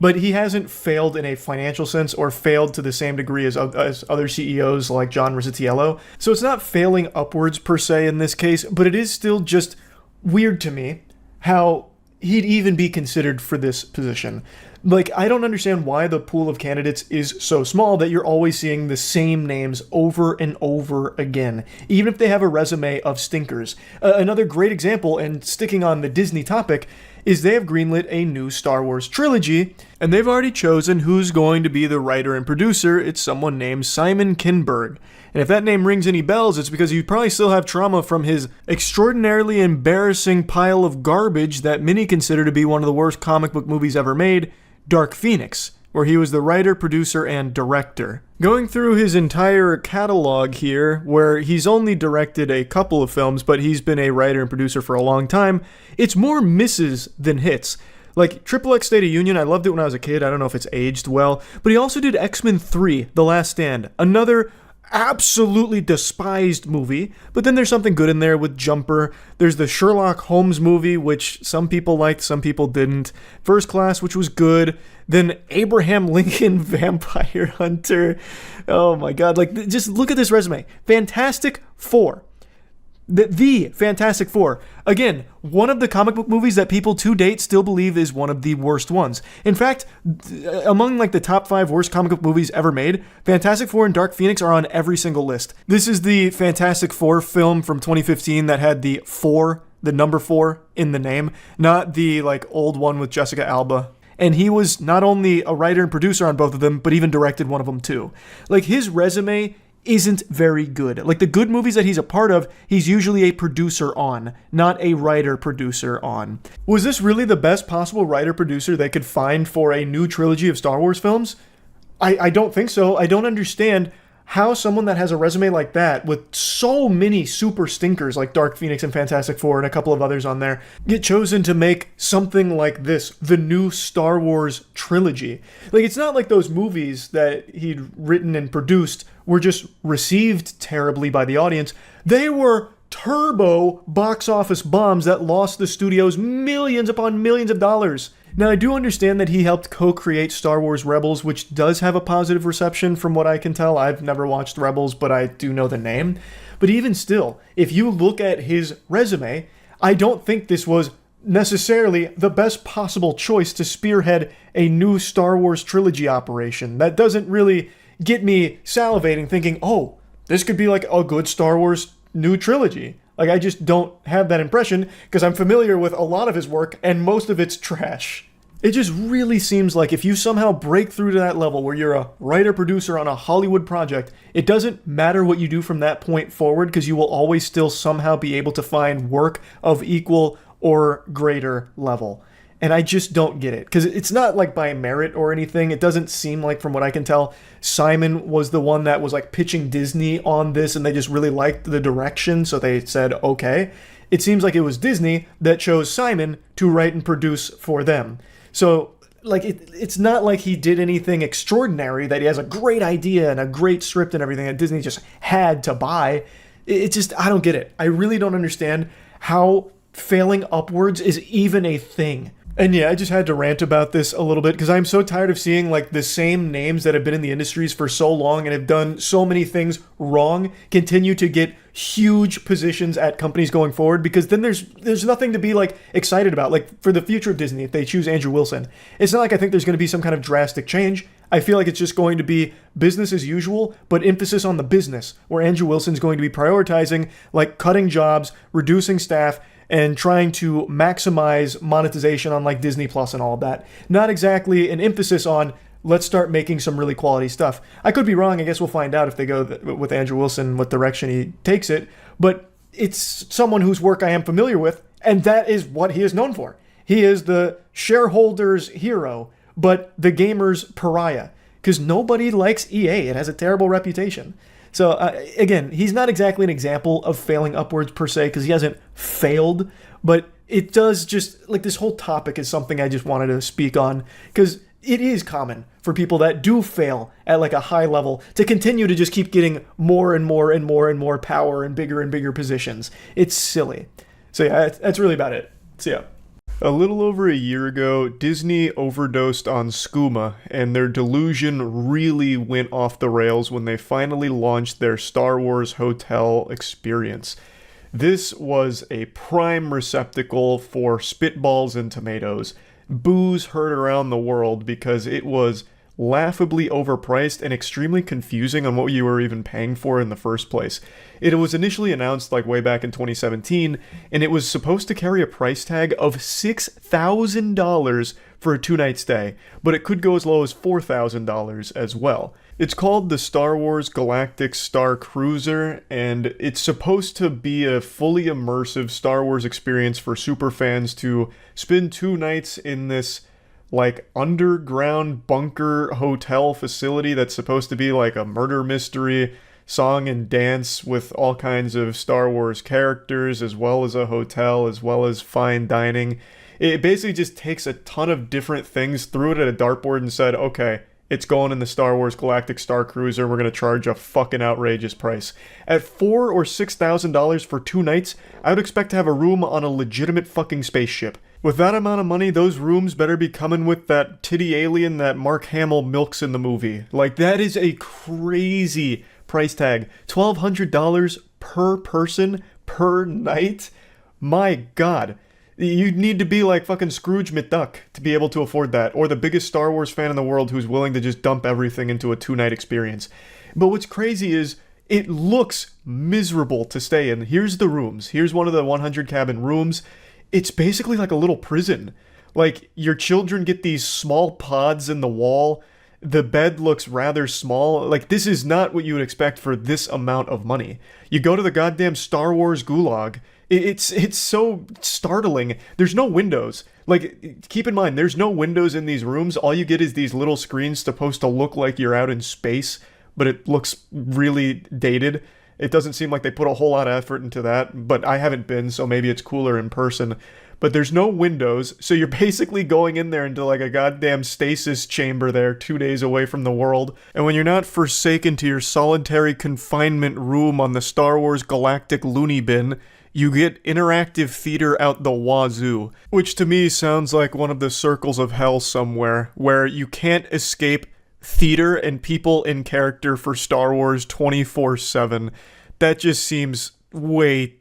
Speaker 1: but he hasn't failed in a financial sense or failed to the same degree as other CEOs like John Riccitiello. So it's not failing upwards per se in this case, but it is still just weird to me how he'd even be considered for this position. Like, I don't understand why the pool of candidates is so small that you're always seeing the same names over and over again, even if they have a resume of stinkers. Another great example, and sticking on the Disney topic, is they have greenlit a new Star Wars trilogy, and they've already chosen who's going to be the writer and producer. It's someone named Simon Kinberg. And if that name rings any bells, it's because you probably still have trauma from his extraordinarily embarrassing pile of garbage that many consider to be one of the worst comic book movies ever made, Dark Phoenix, where he was the writer, producer, and director. Going through his entire catalog here, where he's only directed a couple of films, but he's been a writer and producer for a long time, it's more misses than hits. Like, XXX State of Union, I loved it when I was a kid. I don't know if it's aged well. But he also did X-Men 3, The Last Stand, another absolutely despised movie, but then there's something good in there with Jumper. There's the Sherlock Holmes movie, which some people liked, some people didn't. First Class, which was good. Then Abraham Lincoln Vampire Hunter. Oh my god, like, just look at this resume. Fantastic Four. The Fantastic Four. Again, one of the comic book movies that people to date still believe is one of the worst ones. In fact, among like the top 5 worst comic book movies ever made, Fantastic Four and Dark Phoenix are on every single list. This is the Fantastic Four film from 2015 that had the number 4 in the name, not the like old one with Jessica Alba. And he was not only a writer and producer on both of them, but even directed one of them too. Like, his resume isn't very good. Like, the good movies that he's a part of, he's usually a producer on, not a writer-producer on. Was this really the best possible writer-producer they could find for a new trilogy of Star Wars films? I don't think so. I don't understand how someone that has a resume like that, with so many super stinkers like Dark Phoenix and Fantastic Four and a couple of others on there, get chosen to make something like this, the new Star Wars trilogy. Like, it's not like those movies that he'd written and produced were just received terribly by the audience. They were turbo box office bombs that lost the studios millions upon millions of dollars. Now, I do understand that he helped co-create Star Wars Rebels, which does have a positive reception from what I can tell. I've never watched Rebels, but I do know the name. But even still, if you look at his resume, I don't think this was necessarily the best possible choice to spearhead a new Star Wars trilogy operation. That doesn't really get me salivating thinking, oh, this could be like a good Star Wars new trilogy. Like, I just don't have that impression because I'm familiar with a lot of his work and most of it's trash. It just really seems like if you somehow break through to that level where you're a writer-producer on a Hollywood project, it doesn't matter what you do from that point forward because you will always still somehow be able to find work of equal or greater level. And I just don't get it, because it's not like by merit or anything. It doesn't seem like, from what I can tell, Simon was the one that was like pitching Disney on this and they just really liked the direction, so they said okay. It seems like it was Disney that chose Simon to write and produce for them. So, like, it's not like he did anything extraordinary, that he has a great idea and a great script and everything that Disney just had to buy. It just, I don't get it. I really don't understand how failing upwards is even a thing. And yeah, I just had to rant about this a little bit because I'm so tired of seeing like the same names that have been in the industries for so long and have done so many things wrong continue to get huge positions at companies going forward, because then there's nothing to be like excited about. Like, for the future of Disney, if they choose Andrew Wilson, it's not like I think there's going to be some kind of drastic change. I feel like it's just going to be business as usual, but emphasis on the business, where Andrew Wilson's going to be prioritizing like cutting jobs, reducing staff, and trying to maximize monetization on like Disney Plus and all of that. Not exactly an emphasis on let's start making some really quality stuff. I could be wrong. I guess we'll find out if they go with Andrew Wilson, what direction he takes it. But it's someone whose work I am familiar with, and that is what he is known for. He is the shareholders' hero, but the gamer's pariah, because nobody likes EA. It has a terrible reputation. So, again, he's not exactly an example of failing upwards per se, because he hasn't failed, but it does just, like, this whole topic is something I just wanted to speak on, because it is common for people that do fail at, like, a high level to continue to just keep getting more and more and more and more power and bigger positions. It's silly. So, yeah, that's really about it. See ya. A little over a year ago, Disney overdosed on skooma, and their delusion really went off the rails when they finally launched their Star Wars Hotel experience. This was a prime receptacle for spitballs and tomatoes. Boos heard around the world because it was laughably overpriced and extremely confusing on what you were even paying for in the first place. It was initially announced like way back in 2017, and it was supposed to carry a price tag of $6,000 for a 2-night stay, but it could go as low as $4,000 as well. It's called the Star Wars Galactic Star Cruiser, and it's supposed to be a fully immersive Star Wars experience for superfans to spend 2 nights in this like underground bunker hotel facility that's supposed to be like a murder mystery, song and dance with all kinds of Star Wars characters, as well as a hotel, as well as fine dining. It basically just takes a ton of different things, threw it at a dartboard and said, okay, it's going in the Star Wars Galactic Star Cruiser, we're going to charge a fucking outrageous price. At $4,000 or $6,000 for 2 nights, I would expect to have a room on a legitimate fucking spaceship. With that amount of money, those rooms better be coming with that titty alien that Mark Hamill milks in the movie. Like, that is a crazy price tag. $1,200 per person per night? My god. You'd need to be like fucking Scrooge McDuck to be able to afford that, or the biggest Star Wars fan in the world who's willing to just dump everything into a 2-night experience. But what's crazy is, it looks miserable to stay in. Here's the rooms. Here's one of the 100 cabin rooms. It's basically like a little prison. Like, your children get these small pods in the wall. The bed looks rather small. Like, this is not what you would expect for this amount of money. You go to the goddamn Star Wars gulag. It's so startling. There's no windows. Like, keep in mind, there's no windows in these rooms. All you get is these little screens supposed to look like you're out in space, but it looks really dated. It doesn't seem like they put a whole lot of effort into that, but I haven't been, so maybe it's cooler in person. But there's no windows, so you're basically going in there into like a goddamn stasis chamber there, 2 days away from the world. And when you're not forsaken to your solitary confinement room on the Star Wars Galactic Looney Bin, you get interactive theater out the wazoo, which to me sounds like one of the circles of hell somewhere, where you can't escape theater and people in character for Star Wars 24/7. That just seems way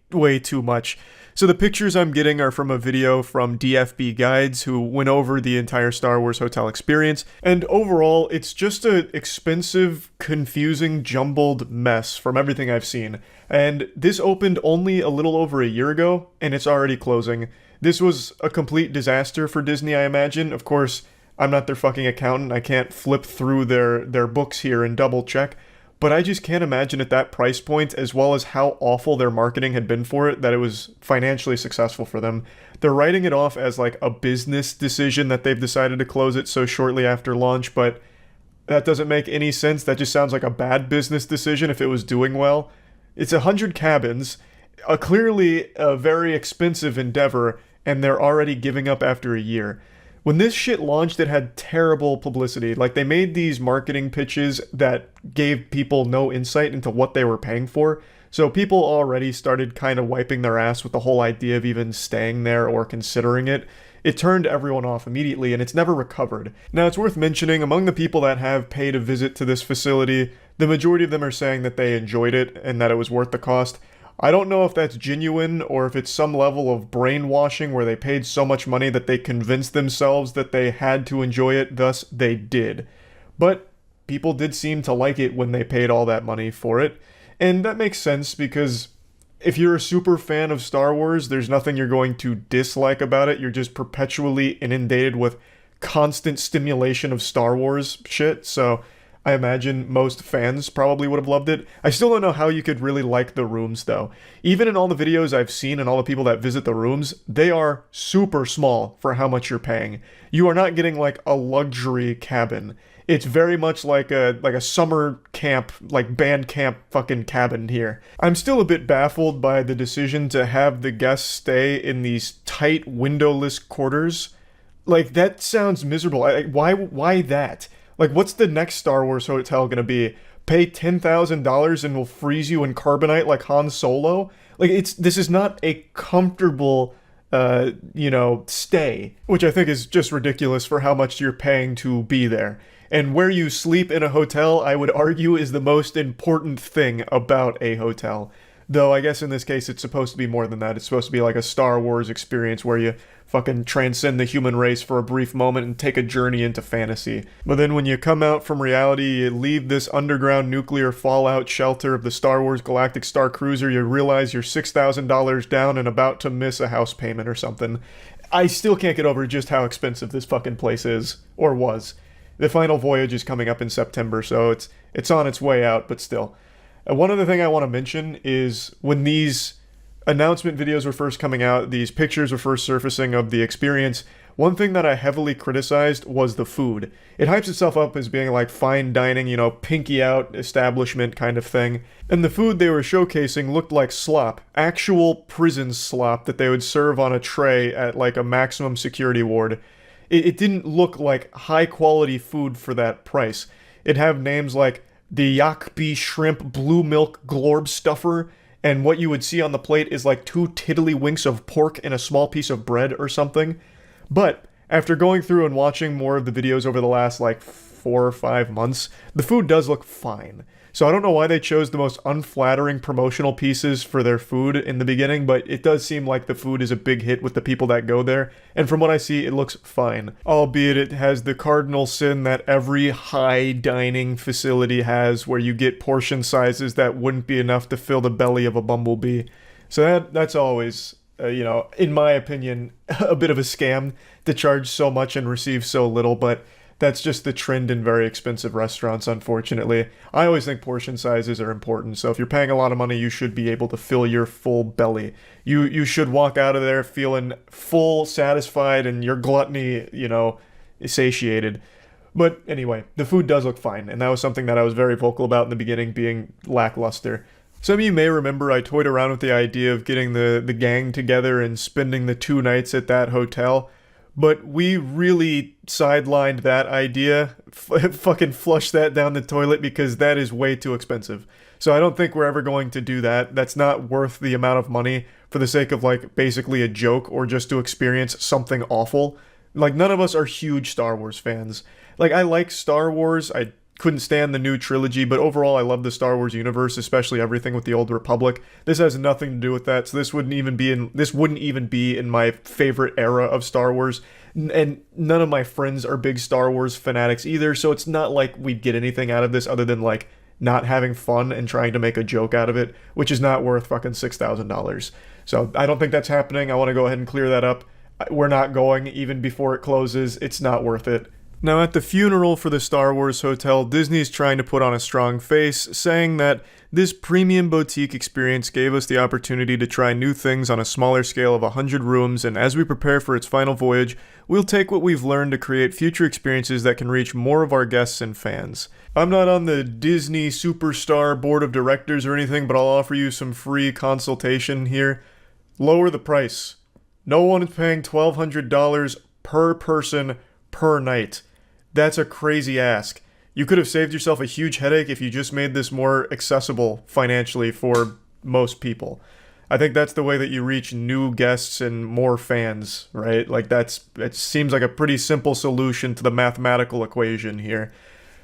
Speaker 1: too much. So the pictures I'm getting are from a video from DFB Guides, who went over the entire Star Wars hotel experience, and overall it's just an expensive, confusing, jumbled mess from everything I've seen. And this opened only a little over a year ago, and it's already closing. This was a complete disaster for Disney, I imagine. Of course, I'm not their fucking accountant. I can't flip through their books here and double check. But I just can't imagine at that price point, as well as how awful their marketing had been for it, that it was financially successful for them. They're writing it off as like a business decision that they've decided to close it so shortly after launch, but that doesn't make any sense. That just sounds like a bad business decision if it was doing well. It's 100 cabins, clearly a very expensive endeavor, and they're already giving up after a year. When this shit launched, it had terrible publicity. Like, they made these marketing pitches that gave people no insight into what they were paying for. So people already started kind of wiping their ass with the whole idea of even staying there or considering it. It turned everyone off immediately, and it's never recovered. Now, it's worth mentioning, among the people that have paid a visit to this facility, the majority of them are saying that they enjoyed it and that it was worth the cost. I don't know if that's genuine or if it's some level of brainwashing where they paid so much money that they convinced themselves that they had to enjoy it, thus they did. But people did seem to like it when they paid all that money for it, and that makes sense because if you're a super fan of Star Wars, there's nothing you're going to dislike about it. You're just perpetually inundated with constant stimulation of Star Wars shit, so I imagine most fans probably would have loved it. I still don't know how you could really like the rooms, though. Even in all the videos I've seen and all the people that visit the rooms, they are super small for how much you're paying. You are not getting, like, a luxury cabin. It's very much like a summer camp, like band camp fucking cabin here. I'm still a bit baffled by the decision to have the guests stay in these tight, windowless quarters. Like, that sounds miserable. Why that? Like, what's the next Star Wars hotel gonna be? Pay $10,000 and we'll freeze you in carbonite like Han Solo? Like, this is not a comfortable stay, which I think is just ridiculous for how much you're paying to be there. And where you sleep in a hotel, I would argue, is the most important thing about a hotel. Though I guess in this case it's supposed to be more than that. It's supposed to be like a Star Wars experience where you fucking transcend the human race for a brief moment and take a journey into fantasy. But then when you come out from reality, you leave this underground nuclear fallout shelter of the Star Wars Galactic Star Cruiser, you realize you're $6,000 down and about to miss a house payment or something. I still can't get over just how expensive this fucking place is, or was. The final voyage is coming up in September, so it's on its way out, but still. One other thing I want to mention is when these announcement videos were first coming out, these pictures were first surfacing of the experience, one thing that I heavily criticized was the food. It hypes itself up as being like fine dining, pinky out establishment kind of thing. And the food they were showcasing looked like slop, actual prison slop that they would serve on a tray at like a maximum security ward. It didn't look like high quality food for that price. It'd have names like the Yakbi Shrimp Blue Milk Glorb Stuffer, and what you would see on the plate is like 2 tiddlywinks of pork and a small piece of bread or something. But after going through and watching more of the videos over the last like 4 or 5 months, the food does look fine. So I don't know why they chose the most unflattering promotional pieces for their food in the beginning, but it does seem like the food is a big hit with the people that go there, and from what I see, it looks fine. Albeit it has the cardinal sin that every high dining facility has, where you get portion sizes that wouldn't be enough to fill the belly of a bumblebee. So that's always, in my opinion, a bit of a scam to charge so much and receive so little, but that's just the trend in very expensive restaurants, unfortunately. I always think portion sizes are important, so if you're paying a lot of money, you should be able to fill your full belly. You should walk out of there feeling full, satisfied, and your gluttony, satiated. But anyway, the food does look fine, and that was something that I was very vocal about in the beginning, being lackluster. Some of you may remember I toyed around with the idea of getting the gang together and spending the 2 nights at that hotel, but we really sidelined that idea, fucking flushed that down the toilet, because that is way too expensive. So I don't think we're ever going to do that. That's not worth the amount of money for the sake of like basically a joke or just to experience something awful. Like, none of us are huge Star Wars fans. Like, I like Star Wars, I couldn't stand the new trilogy, but overall I love the Star Wars universe, especially everything with the Old Republic. This has nothing to do with that, so this wouldn't even be in my favorite era of Star Wars, and none of my friends are big Star Wars fanatics either, so it's not like we'd get anything out of this other than like not having fun and trying to make a joke out of it, which is not worth fucking $6,000. So I don't think that's happening. I want to go ahead and clear that up. We're not going even before it closes. It's not worth it. Now, at the funeral for the Star Wars hotel, Disney's trying to put on a strong face, saying that this premium boutique experience gave us the opportunity to try new things on a smaller scale of 100 rooms, and as we prepare for its final voyage, we'll take what we've learned to create future experiences that can reach more of our guests and fans. I'm not on the Disney Superstar Board of Directors or anything, but I'll offer you some free consultation here. Lower the price. No one is paying $1,200 per person per night. That's a crazy ask. You could have saved yourself a huge headache if you just made this more accessible financially for most people. I think that's the way that you reach new guests and more fans, right? Like, it seems like a pretty simple solution to the mathematical equation here.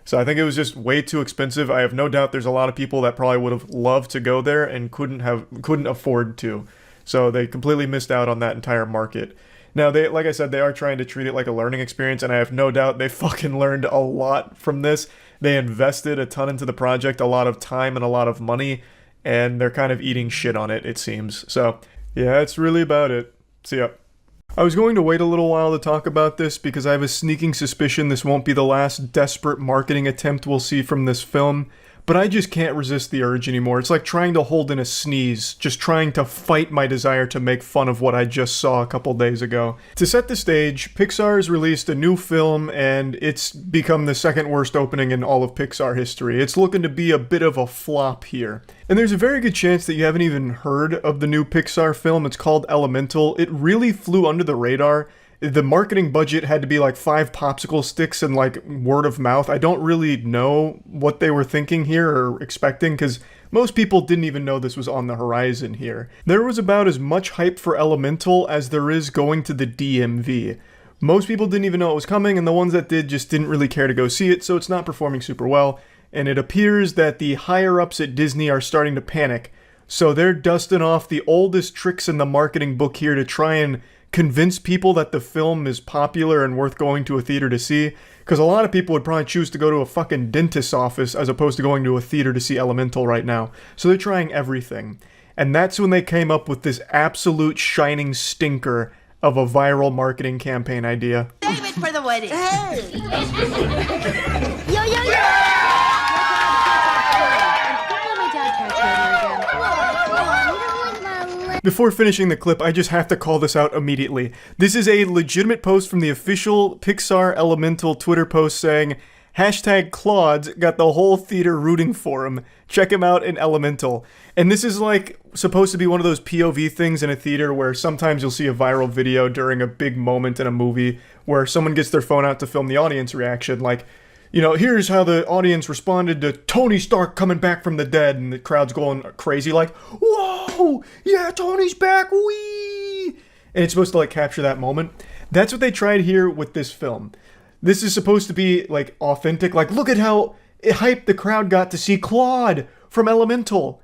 Speaker 1: So I think it was just way too expensive. I have no doubt there's a lot of people that probably would have loved to go there and couldn't afford to. So they completely missed out on that entire market. Now, like I said, they are trying to treat it like a learning experience, and I have no doubt they fucking learned a lot from this. They invested a ton into the project, a lot of time and a lot of money, and they're kind of eating shit on it, it seems. So, yeah, that's really about it. See ya. I was going to wait a little while to talk about this because I have a sneaking suspicion this won't be the last desperate marketing attempt we'll see from this film, but I just can't resist the urge anymore. It's like trying to hold in a sneeze, just trying to fight my desire to make fun of what I just saw a couple days ago. To set the stage, Pixar has released a new film, and it's become the second worst opening in all of Pixar history. It's looking to be a bit of a flop here. And there's a very good chance that you haven't even heard of the new Pixar film. It's called Elemental. It really flew under the radar, The marketing budget had to be like 5 popsicle sticks and like word of mouth. I don't really know what they were thinking here or expecting, because most people didn't even know this was on the horizon here. There was about as much hype for Elemental as there is going to the DMV. Most people didn't even know it was coming, and the ones that did just didn't really care to go see it, so it's not performing super well. And it appears that the higher-ups at Disney are starting to panic. So they're dusting off the oldest tricks in the marketing book here to try and convince people that the film is popular and worth going to a theater to see. Because a lot of people would probably choose to go to a fucking dentist's office as opposed to going to a theater to see Elemental right now. So they're trying everything. And that's when they came up with this absolute shining stinker of a viral marketing campaign idea.
Speaker 14: Save it for the wedding. Hey!
Speaker 13: Yo, yo, yo!
Speaker 1: Before finishing the clip, I just have to call this out immediately. This is a legitimate post from the official Pixar Elemental Twitter post saying, #Claude's got the whole theater rooting for him. Check him out in Elemental. And this is like supposed to be one of those POV things in a theater where sometimes you'll see a viral video during a big moment in a movie where someone gets their phone out to film the audience reaction. Like, you know, here's how the audience responded to Tony Stark coming back from the dead, and the crowd's going crazy like, whoa, yeah, Tony's back, wee! And it's supposed to like capture that moment. That's what they tried here with this film. This is supposed to be like authentic, like look at how hyped the crowd got to see Claude from Elemental.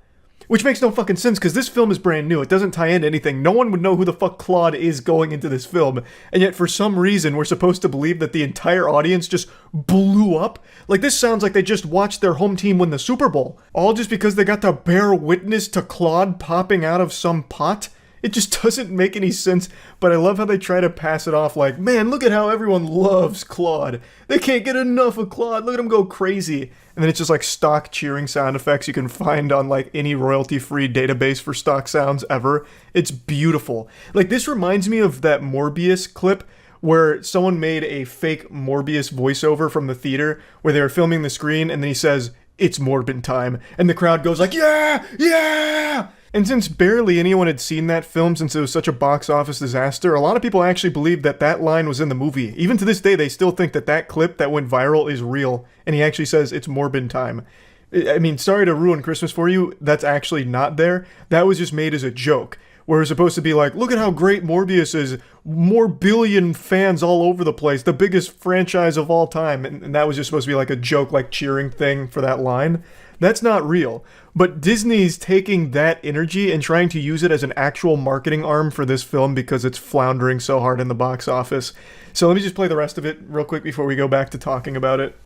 Speaker 1: Which makes no fucking sense, because this film is brand new. It doesn't tie into anything. No one would know who the fuck Claude is going into this film. And yet, for some reason, we're supposed to believe that the entire audience just blew up. Like, this sounds like they just watched their home team win the Super Bowl. All just because they got to bear witness to Claude popping out of some pot? It just doesn't make any sense, but I love how they try to pass it off like, man, look at how everyone loves Claude. They can't get enough of Claude. Look at him go crazy. And then it's just like stock cheering sound effects you can find on like any royalty-free database for stock sounds ever. It's beautiful. Like, this reminds me of that Morbius clip where someone made a fake Morbius voiceover from the theater where they were filming the screen and then he says, "It's Morbin time." And the crowd goes like, yeah, yeah! And since barely anyone had seen that film since it was such a box office disaster, a lot of people actually believed that that line was in the movie. Even to this day, they still think that that clip that went viral is real, and he actually says, "It's Morbin time." I mean, sorry to ruin Christmas for you, that's actually not there. That was just made as a joke, where it's supposed to be like, look at how great Morbius is, more billion fans all over the place, the biggest franchise of all time, and that was just supposed to be like a joke, like cheering thing for that line. That's not real. But Disney's taking that energy and trying to use it as an actual marketing arm for this film because it's floundering so hard in the box office. So let me just play the rest of it real quick before we go back to talking about it.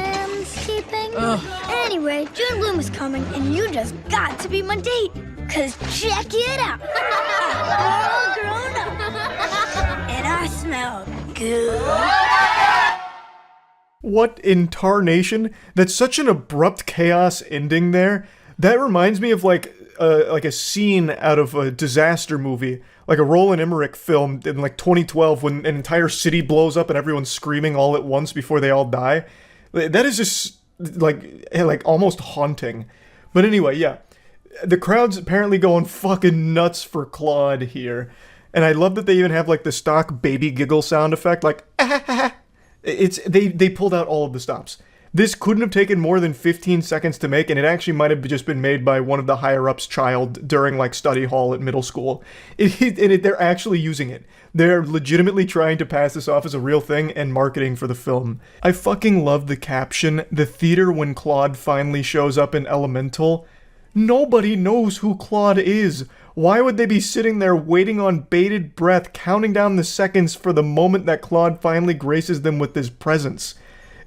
Speaker 13: Anyway, June Bloom is coming, and you just got to be my date. Cause check it out. I'm all grown up. And I smell good.
Speaker 1: What in tarnation? That's such an abrupt chaos ending there. That reminds me of like a scene out of a disaster movie, like a Roland Emmerich film in like 2012 when an entire city blows up and everyone's screaming all at once before they all die. That is just like almost haunting. But anyway, yeah. The crowd's apparently going fucking nuts for Claude here. And I love that they even have like the stock baby giggle sound effect, like they pulled out all of the stops. This couldn't have taken more than 15 seconds to make, and it actually might have just been made by one of the higher-ups' child during like study hall at middle school. They're actually using it. They're legitimately trying to pass this off as a real thing and marketing for the film. I fucking love the caption, "The theater when Claude finally shows up in Elemental." Nobody knows who Claude is. Why would they be sitting there waiting on bated breath, counting down the seconds for the moment that Claude finally graces them with his presence?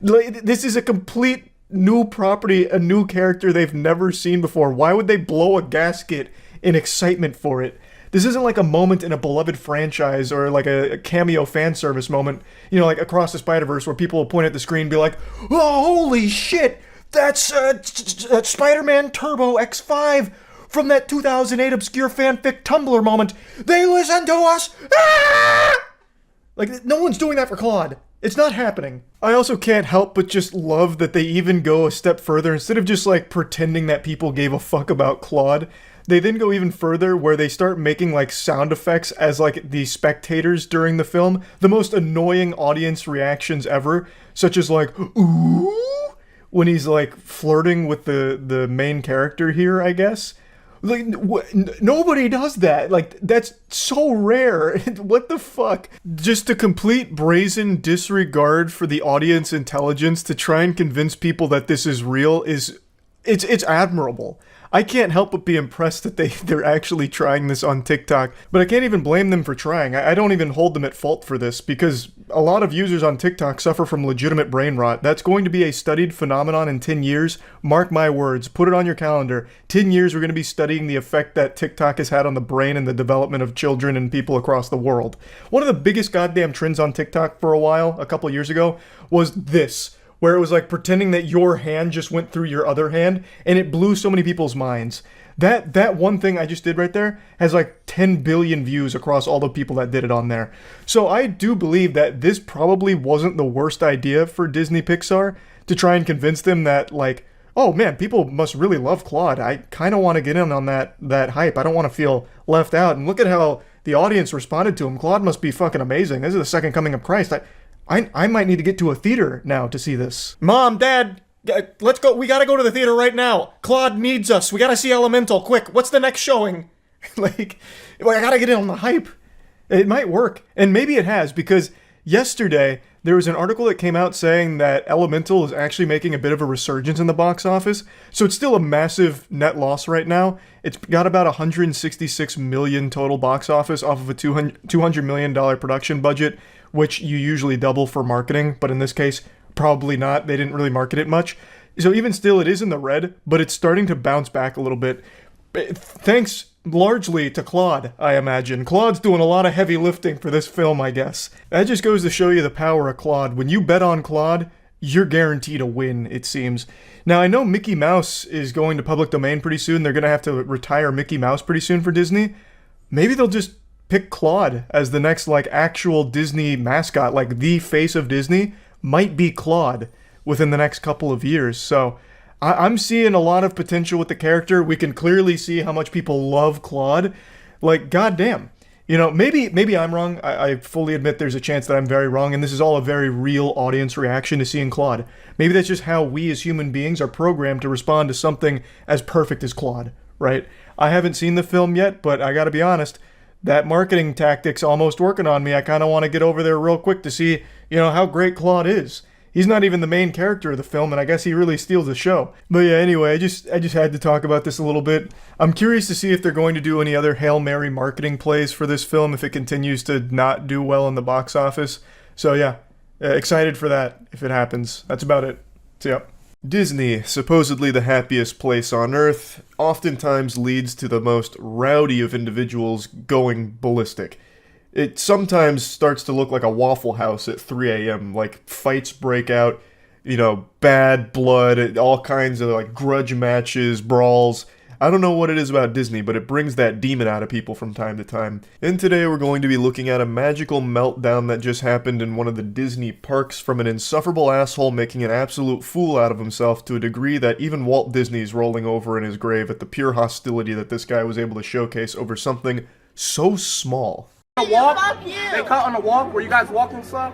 Speaker 1: This is a complete new property, a new character they've never seen before. Why would they blow a gasket in excitement for it? This isn't like a moment in a beloved franchise or like a cameo fan service moment, you know, like Across the Spider-Verse where people will point at the screen and be like, "Oh, holy shit! That's Spider-Man Turbo X5 from that 2008 obscure fanfic Tumblr moment. They listen to us!" Ah! Like, no one's doing that for Claude. It's not happening. I also can't help but just love that they even go a step further. Instead of just like pretending that people gave a fuck about Claude, They then go even further where they start making like sound effects as like the spectators during the film. The most annoying audience reactions ever, such as like, ooh, when he's like flirting with the main character here, I guess. Like, nobody does that. Like, that's so rare. What the fuck? Just a complete brazen disregard for the audience intelligence to try and convince people that this is real is... It's admirable. I can't help but be impressed that they're actually trying this on TikTok, but I can't even blame them for trying. I don't even hold them at fault for this, because a lot of users on TikTok suffer from legitimate brain rot. That's going to be a studied phenomenon in 10 years. Mark my words. Put it on your calendar. 10 years we're going to be studying the effect that TikTok has had on the brain and the development of children and people across the world. One of the biggest goddamn trends on TikTok for a while, a couple years ago, was this, where it was like pretending that your hand just went through your other hand, and it blew so many people's minds. That one thing I just did right there has like 10 billion views across all the people that did it on there. So I do believe that this probably wasn't the worst idea for Disney Pixar, to try and convince them that like, oh man, people must really love Claude. I kind of want to get in on that hype. I don't want to feel left out. And look at how the audience responded to him. Claude must be fucking amazing. This is the second coming of Christ. I might need to get to a theater now to see this. Mom, Dad, let's go. We gotta go to the theater right now. Claude needs us. We gotta see Elemental, quick. What's the next showing? Like, I gotta get in on the hype. It might work. And maybe it has, because yesterday there was an article that came out saying that Elemental is actually making a bit of a resurgence in the box office. So it's still a massive net loss right now. It's got about 166 million total box office off of a $200 million production budget, which you usually double for marketing, but in this case, probably not. They didn't really market it much. So even still, it is in the red, but it's starting to bounce back a little bit. Thanks largely to Claude, I imagine. Claude's doing a lot of heavy lifting for this film, I guess. That just goes to show you the power of Claude. When you bet on Claude, you're guaranteed a win, it seems. Now, I know Mickey Mouse is going to public domain pretty soon. They're going to have to retire Mickey Mouse pretty soon for Disney. Maybe they'll just pick Claude as the next, like, actual Disney mascot. Like, the face of Disney might be Claude within the next couple of years. So I'm seeing a lot of potential with the character. We can clearly see how much people love Claude. Like, goddamn. You know, maybe I'm wrong. I fully admit there's a chance that I'm very wrong, and this is all a very real audience reaction to seeing Claude. Maybe that's just how we as human beings are programmed to respond to something as perfect as Claude, right? I haven't seen the film yet, but I gotta be honest, that marketing tactic's almost working on me. I kind of want to get over there real quick to see, you know, how great Claude is. He's not even the main character of the film, and I guess he really steals the show. But yeah, anyway, I just had to talk about this a little bit. I'm curious to see if they're going to do any other Hail Mary marketing plays for this film if it continues to not do well in the box office. So yeah, excited for that if it happens. That's about it. So yeah. Disney, supposedly the happiest place on earth, oftentimes leads to the most rowdy of individuals going ballistic. It sometimes starts to look like a Waffle House at 3 a.m., like fights break out, you know, bad blood, all kinds of like grudge matches, brawls. I don't know what it is about Disney, but it brings that demon out of people from time to time. And today we're going to be looking at a magical meltdown that just happened in one of the Disney parks from an insufferable asshole making an absolute fool out of himself to a degree that even Walt Disney's rolling over in his grave at the pure hostility that this guy was able to showcase over something so small.
Speaker 16: Walk. They cut on the walk where you guys walking slow.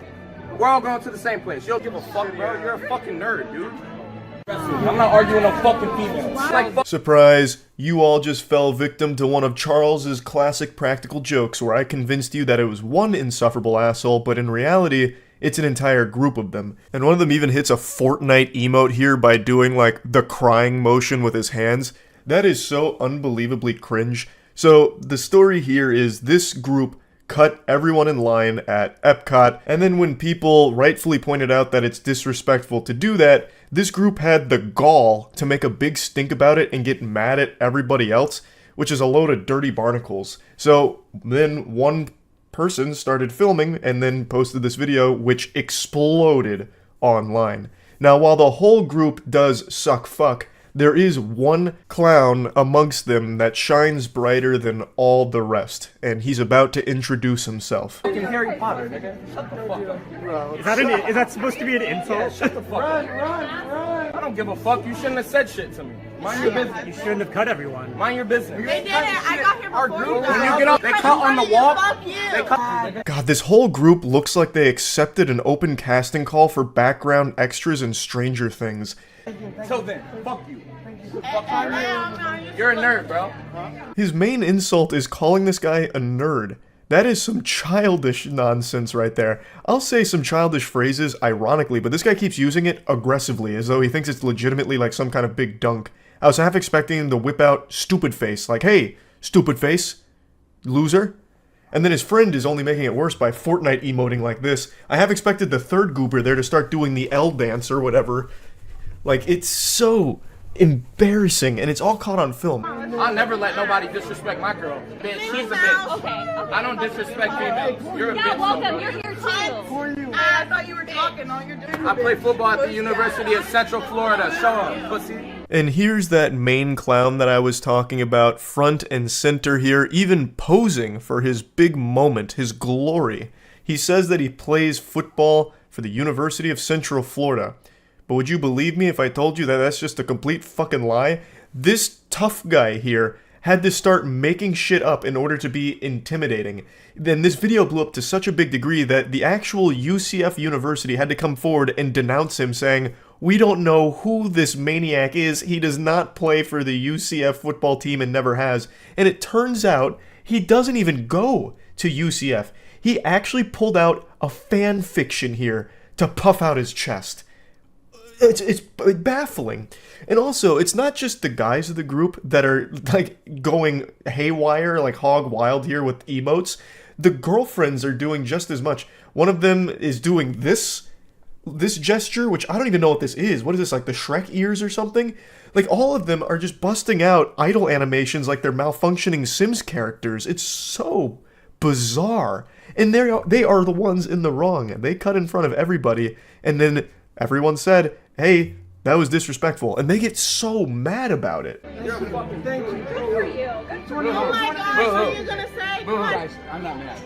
Speaker 16: We're all going to the same place. You don't give a fuck, bro. You're a fucking nerd, dude. I'm not arguing no fucking females. Like,
Speaker 1: surprise, you all just fell victim to one of Charles's classic practical jokes where I convinced you that it was one insufferable asshole, but in reality, it's an entire group of them. And one of them even hits a Fortnite emote here by doing like the crying motion with his hands. That is so unbelievably cringe. So the story here is this group cut everyone in line at Epcot, and then when people rightfully pointed out that it's disrespectful to do that, this group had the gall to make a big stink about it and get mad at everybody else, which is a load of dirty barnacles. So then one person started filming and then posted this video, which exploded online. Now, while the whole group does suck fuck, there is one clown amongst them that shines brighter than all the rest, and he's about to introduce himself.
Speaker 16: Harry Potter, nigga. Shut the fuck up.
Speaker 17: Is that supposed to be an insult?
Speaker 16: Yeah, shut the fuck up. Run. I don't don't give a fuck. You shouldn't have said shit to me. Mind your business. You shouldn't have cut everyone. Mind your business.
Speaker 14: They did it. I got here before you.
Speaker 16: When you get up, they cut on the walk. They cut.
Speaker 1: God, this whole group looks like they accepted an open casting call for background extras in Stranger Things.
Speaker 16: Till then, fuck you. You're a nerd, bro.
Speaker 1: His main insult is calling this guy a nerd. That is some childish nonsense right there. I'll say some childish phrases ironically, but this guy keeps using it aggressively, as though he thinks it's legitimately like some kind of big dunk. I was half expecting him to whip out stupid face, like, hey, stupid face, loser. And then his friend is only making it worse by Fortnite emoting like this. I have expected the third goober there to start doing the L dance or whatever. Like, it's so embarrassing, and it's all caught on film.
Speaker 16: I'll never let nobody disrespect my girl. Bitch, she's a bitch. Okay. I don't disrespect females. You're a bitch.
Speaker 9: Welcome. You're here too.
Speaker 14: I thought you were talking. All you're doing.
Speaker 16: I play football at the University of Central Florida. Show up, pussy.
Speaker 1: And here's that main clown that I was talking about, front and center here, even posing for his big moment, his glory. He says that he plays football for the University of Central Florida. But would you believe me if I told you that that's just a complete fucking lie? This tough guy here had to start making shit up in order to be intimidating. Then this video blew up to such a big degree that the actual UCF University had to come forward and denounce him, saying, "We don't know who this maniac is. He does not play for the UCF football team and never has." And it turns out he doesn't even go to UCF. He actually pulled out a fan fiction here to puff out his chest. It's baffling. And also, it's not just the guys of the group that are, like, going haywire, like hog wild here with emotes. The girlfriends are doing just as much. One of them is doing this gesture, which I don't even know what this is. What is this, like the Shrek ears or something? Like, all of them are just busting out idle animations like they're malfunctioning Sims characters. It's so bizarre. And they are the ones in the wrong. They cut in front of everybody, and then everyone said, hey, that was disrespectful, and they get so mad about it.
Speaker 16: You're a fucking thank you.
Speaker 14: Good for you. Good for you. Oh my gosh, what are you gonna say?
Speaker 16: Guys, I'm not mad.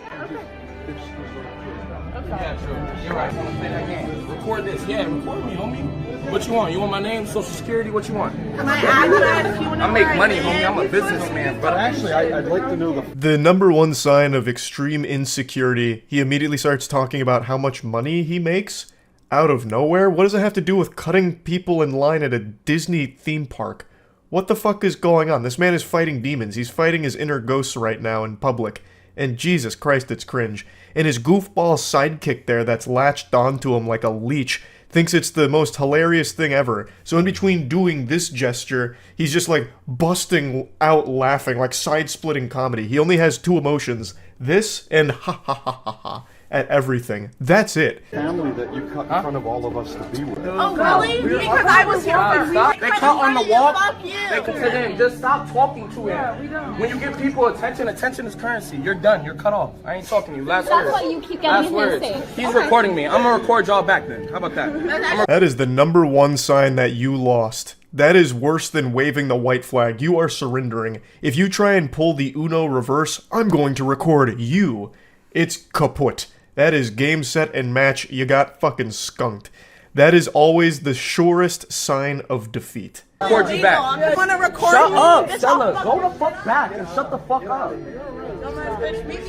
Speaker 16: Yeah, sure. You're right. I'm gonna play that game. Record this. Yeah, record me, homie. What you want? You want my name, social security? What you want?
Speaker 14: My address. You want
Speaker 16: I make money, homie. I'm a businessman. But
Speaker 5: actually, I'd like to know
Speaker 1: the number one sign of extreme insecurity. He immediately starts talking about how much money he makes. Out of nowhere? What does it have to do with cutting people in line at a Disney theme park? What the fuck is going on? This man is fighting demons. He's fighting his inner ghosts right now in public. And Jesus Christ, it's cringe. And his goofball sidekick there that's latched onto him like a leech thinks it's the most hilarious thing ever. So in between doing this gesture, he's just like busting out laughing, like side-splitting comedy. He only has two emotions. This and ha ha ha ha ha. At everything. That's it.
Speaker 5: Family that you cut in front of all of us to be with.
Speaker 14: Oh, really? Because I was here for
Speaker 16: They cut on the walk.
Speaker 14: Fuck you.
Speaker 16: They cut to them. Just stop talking to him. When you give people attention, attention is currency. You're done. You're cut off. I ain't talking to you. Last words.
Speaker 9: That's why you keep getting
Speaker 16: Last
Speaker 9: me
Speaker 16: words. He's recording me. I'm gonna record y'all back then. How about that?
Speaker 1: That is the number one sign that you lost. That is worse than waving the white flag. You are surrendering. If you try and pull the Uno reverse, I'm going to record you. It's kaput. That is game, set, and match. You got fucking skunked. That is always the surest sign of defeat.
Speaker 16: Record you back.
Speaker 14: You wanna record
Speaker 16: Shut
Speaker 14: me?
Speaker 16: up, Stella. Go the fuck back and shut the fuck up.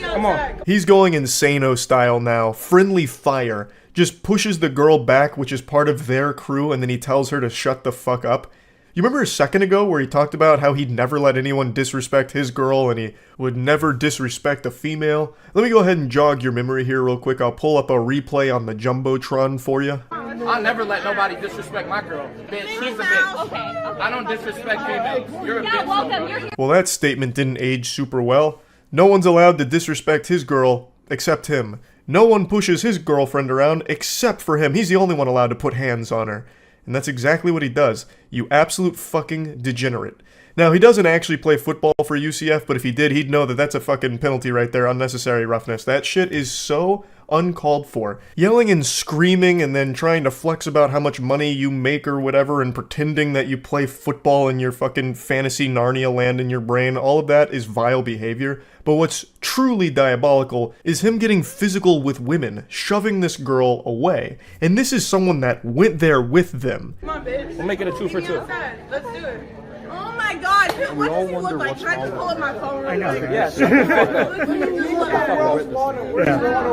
Speaker 16: Come on.
Speaker 1: He's going Insano style now. Friendly fire. Just pushes the girl back, which is part of their crew, and then he tells her to shut the fuck up. You remember a second ago where he talked about how he'd never let anyone disrespect his girl and he would never disrespect a female? Let me go ahead and jog your memory here real quick. I'll pull up a replay on the Jumbotron for you.
Speaker 16: I'll never let nobody disrespect my girl. Bitch, she's a bitch.
Speaker 9: Okay.
Speaker 16: I don't disrespect females. You're a bitch.
Speaker 9: Welcome. You're here.
Speaker 1: Well, that statement didn't age super well. No one's allowed to disrespect his girl except him. No one pushes his girlfriend around except for him. He's the only one allowed to put hands on her. And that's exactly what he does. You absolute fucking degenerate. Now, he doesn't actually play football for UCF, but if he did, he'd know that that's a fucking penalty right there, unnecessary roughness. That shit is so uncalled for. Yelling and screaming and then trying to flex about how much money you make or whatever and pretending that you play football in your fucking fantasy Narnia land in your brain, all of that is vile behavior. But what's truly diabolical is him getting physical with women, shoving this girl away. And this is someone that went there with them.
Speaker 16: Come on, babe. We'll make it a 2 for 2.
Speaker 14: Let's do it. Oh my God! What does he look like? Can I just pull up my phone real quick?
Speaker 16: Yeah.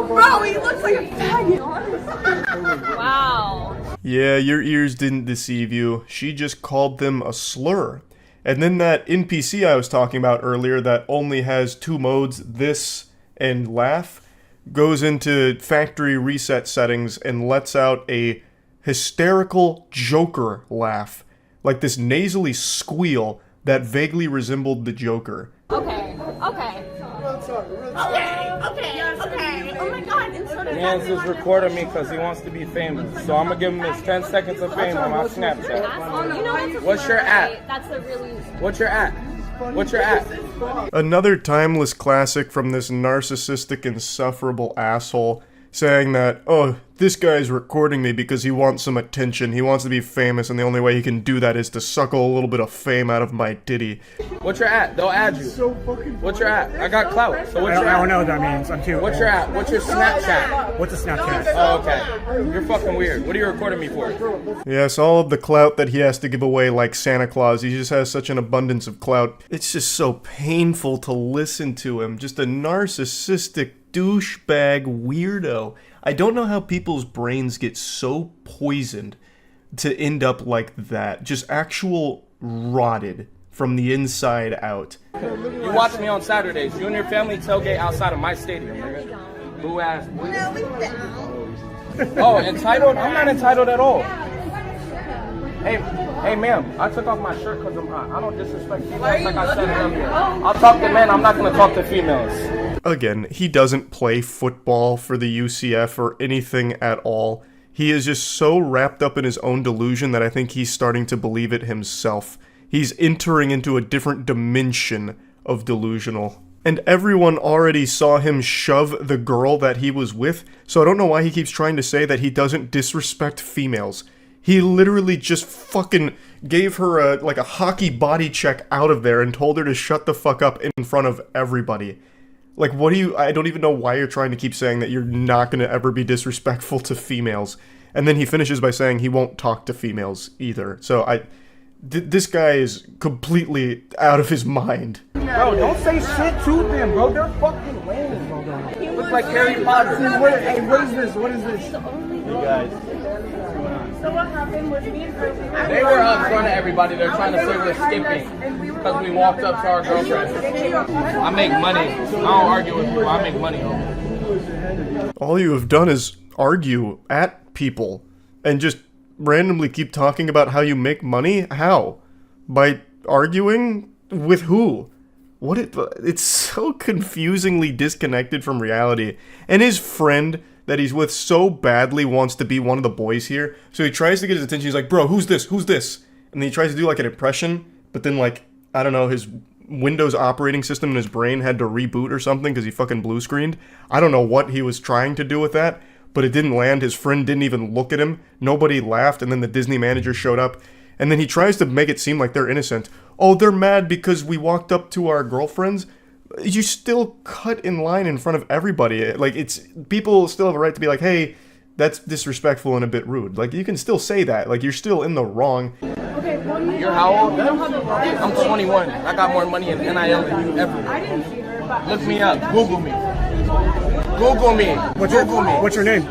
Speaker 14: Bro, he looks like a faggot.
Speaker 9: Wow.
Speaker 1: Yeah, your ears didn't deceive you. She just called them a slur. And then that NPC I was talking about earlier that only has 2 modes, this and laugh, goes into factory reset settings and lets out a hysterical Joker laugh. Like this nasally squeal that vaguely resembled the Joker.
Speaker 9: Okay.
Speaker 14: Okay. Oh my God. And so does
Speaker 16: Mans is recording me because he wants to be famous. So I'm going to give him his 10 seconds of fame on my Snapchat. What's your at?
Speaker 9: That's a really...
Speaker 16: What's your at? What's your at?
Speaker 1: Another timeless classic from this narcissistic, insufferable asshole saying that, oh, this guy's recording me because he wants some attention, he wants to be famous, and the only way he can do that is to suckle a little bit of fame out of my ditty.
Speaker 16: What's your at? They'll add you. What's your at? I got clout, so what's your at?
Speaker 15: I don't know what that means. I'm cute.
Speaker 16: What's your at? What's your Snapchat?
Speaker 15: What's a Snapchat?
Speaker 16: Oh, okay. You're fucking weird. What are you recording me for?
Speaker 1: Yes, all of the clout that he has to give away like Santa Claus. He just has such an abundance of clout. It's just so painful to listen to him. Just a narcissistic douchebag weirdo. I don't know how people's brains get so poisoned to end up like that. Just actual rotted from the inside out.
Speaker 16: You watch me on Saturdays. You and your family tailgate outside of my stadium, nigga. Who asked? Oh, entitled? I'm not entitled at all. Hey, ma'am, I took off my shirt because I'm hot. I don't disrespect females like I said earlier. I'll talk to men, I'm not going to talk to females.
Speaker 1: Again, he doesn't play football for the UCF or anything at all. He is just so wrapped up in his own delusion that I think he's starting to believe it himself. He's entering into a different dimension of delusional. And everyone already saw him shove the girl that he was with, so I don't know why he keeps trying to say that he doesn't disrespect females. He literally just fucking gave her a hockey body check out of there and told her to shut the fuck up in front of everybody. Like, I don't even know why you're trying to keep saying that you're not going to ever be disrespectful to females. And then he finishes by saying he won't talk to females either. So this guy is completely out of his mind.
Speaker 16: Bro, don't say shit to them, bro. They're fucking lame. Look like Harry Potter.
Speaker 15: Hey, what is this? What is this?
Speaker 16: You guys.
Speaker 14: So what happened was me and her...
Speaker 16: They were up front of everybody. They're trying to say we're skipping because we walked up to our girlfriends. I make money. I don't argue with people. I make money.
Speaker 1: All you have done is argue at people and just randomly keep talking about how you make money? How? By arguing? With who? It's so confusingly disconnected from reality. And his friend that he's with so badly wants to be one of the boys here, so he tries to get his attention. He's like, bro, who's this? Who's this? And then he tries to do like an impression, but then like, I don't know, his Windows operating system in his brain had to reboot or something because he fucking blue screened. I don't know what he was trying to do with that, but it didn't land. His friend didn't even look at him. Nobody laughed, and then the Disney manager showed up, and then he tries to make it seem like they're innocent. Oh, they're mad because we walked up to our girlfriends. You still cut in line in front of everybody. Like, people still have a right to be like, hey, that's disrespectful and a bit rude. Like, you can still say that. Like, you're still in the wrong.
Speaker 14: Okay,
Speaker 16: you're how old? I'm 21. I got more money in NIL than you ever.
Speaker 14: I didn't see her, but...
Speaker 16: Look me up. Google me. Google me.
Speaker 15: What's your name?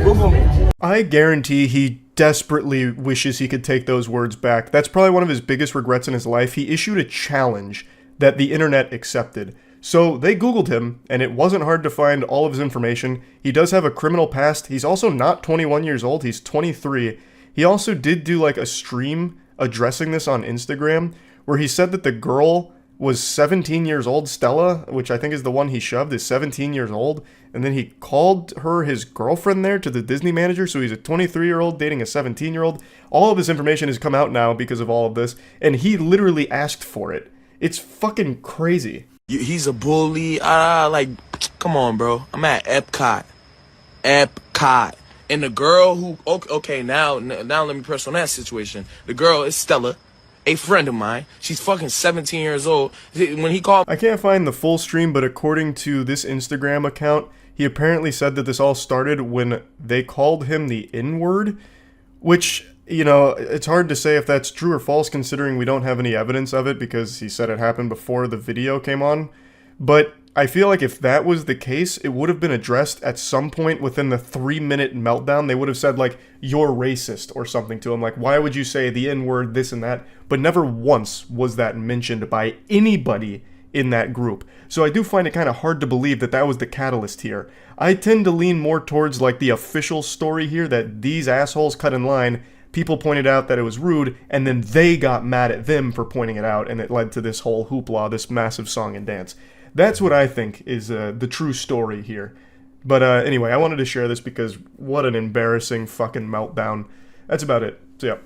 Speaker 16: Google me.
Speaker 1: I guarantee he desperately wishes he could take those words back. That's probably one of his biggest regrets in his life. He issued a challenge that the internet accepted. So they Googled him, and it wasn't hard to find all of his information. He does have a criminal past. He's also not 21 years old. He's 23. He also did do like a stream addressing this on Instagram, where he said that the girl was 17 years old. Stella, which I think is the one he shoved, is 17 years old. And then he called her his girlfriend there to the Disney manager. So he's a 23-year-old dating a 17-year-old. All of this information has come out now because of all of this. And he literally asked for it. It's fucking crazy.
Speaker 17: He's a bully. Like, come on, bro. I'm at Epcot. Epcot. And the girl who, okay, now let me press on that situation. The girl is Stella, a friend of mine. She's fucking 17 years old. When he called...
Speaker 1: I can't find the full stream, but according to this Instagram account, he apparently said that this all started when they called him the N-word, which, you know, it's hard to say if that's true or false considering we don't have any evidence of it because he said it happened before the video came on. But I feel like if that was the case, it would have been addressed at some point within the 3-minute meltdown. They would have said, like, you're racist or something to him. Like, why would you say the N-word, this and that? But never once was that mentioned by anybody in that group. So I do find it kind of hard to believe that that was the catalyst here. I tend to lean more towards, like, the official story here, that these assholes cut in line, people pointed out that it was rude, and then they got mad at them for pointing it out, and it led to this whole hoopla, this massive song and dance. That's what I think is the true story here. But anyway, I wanted to share this because what an embarrassing fucking meltdown. That's about it. So yeah.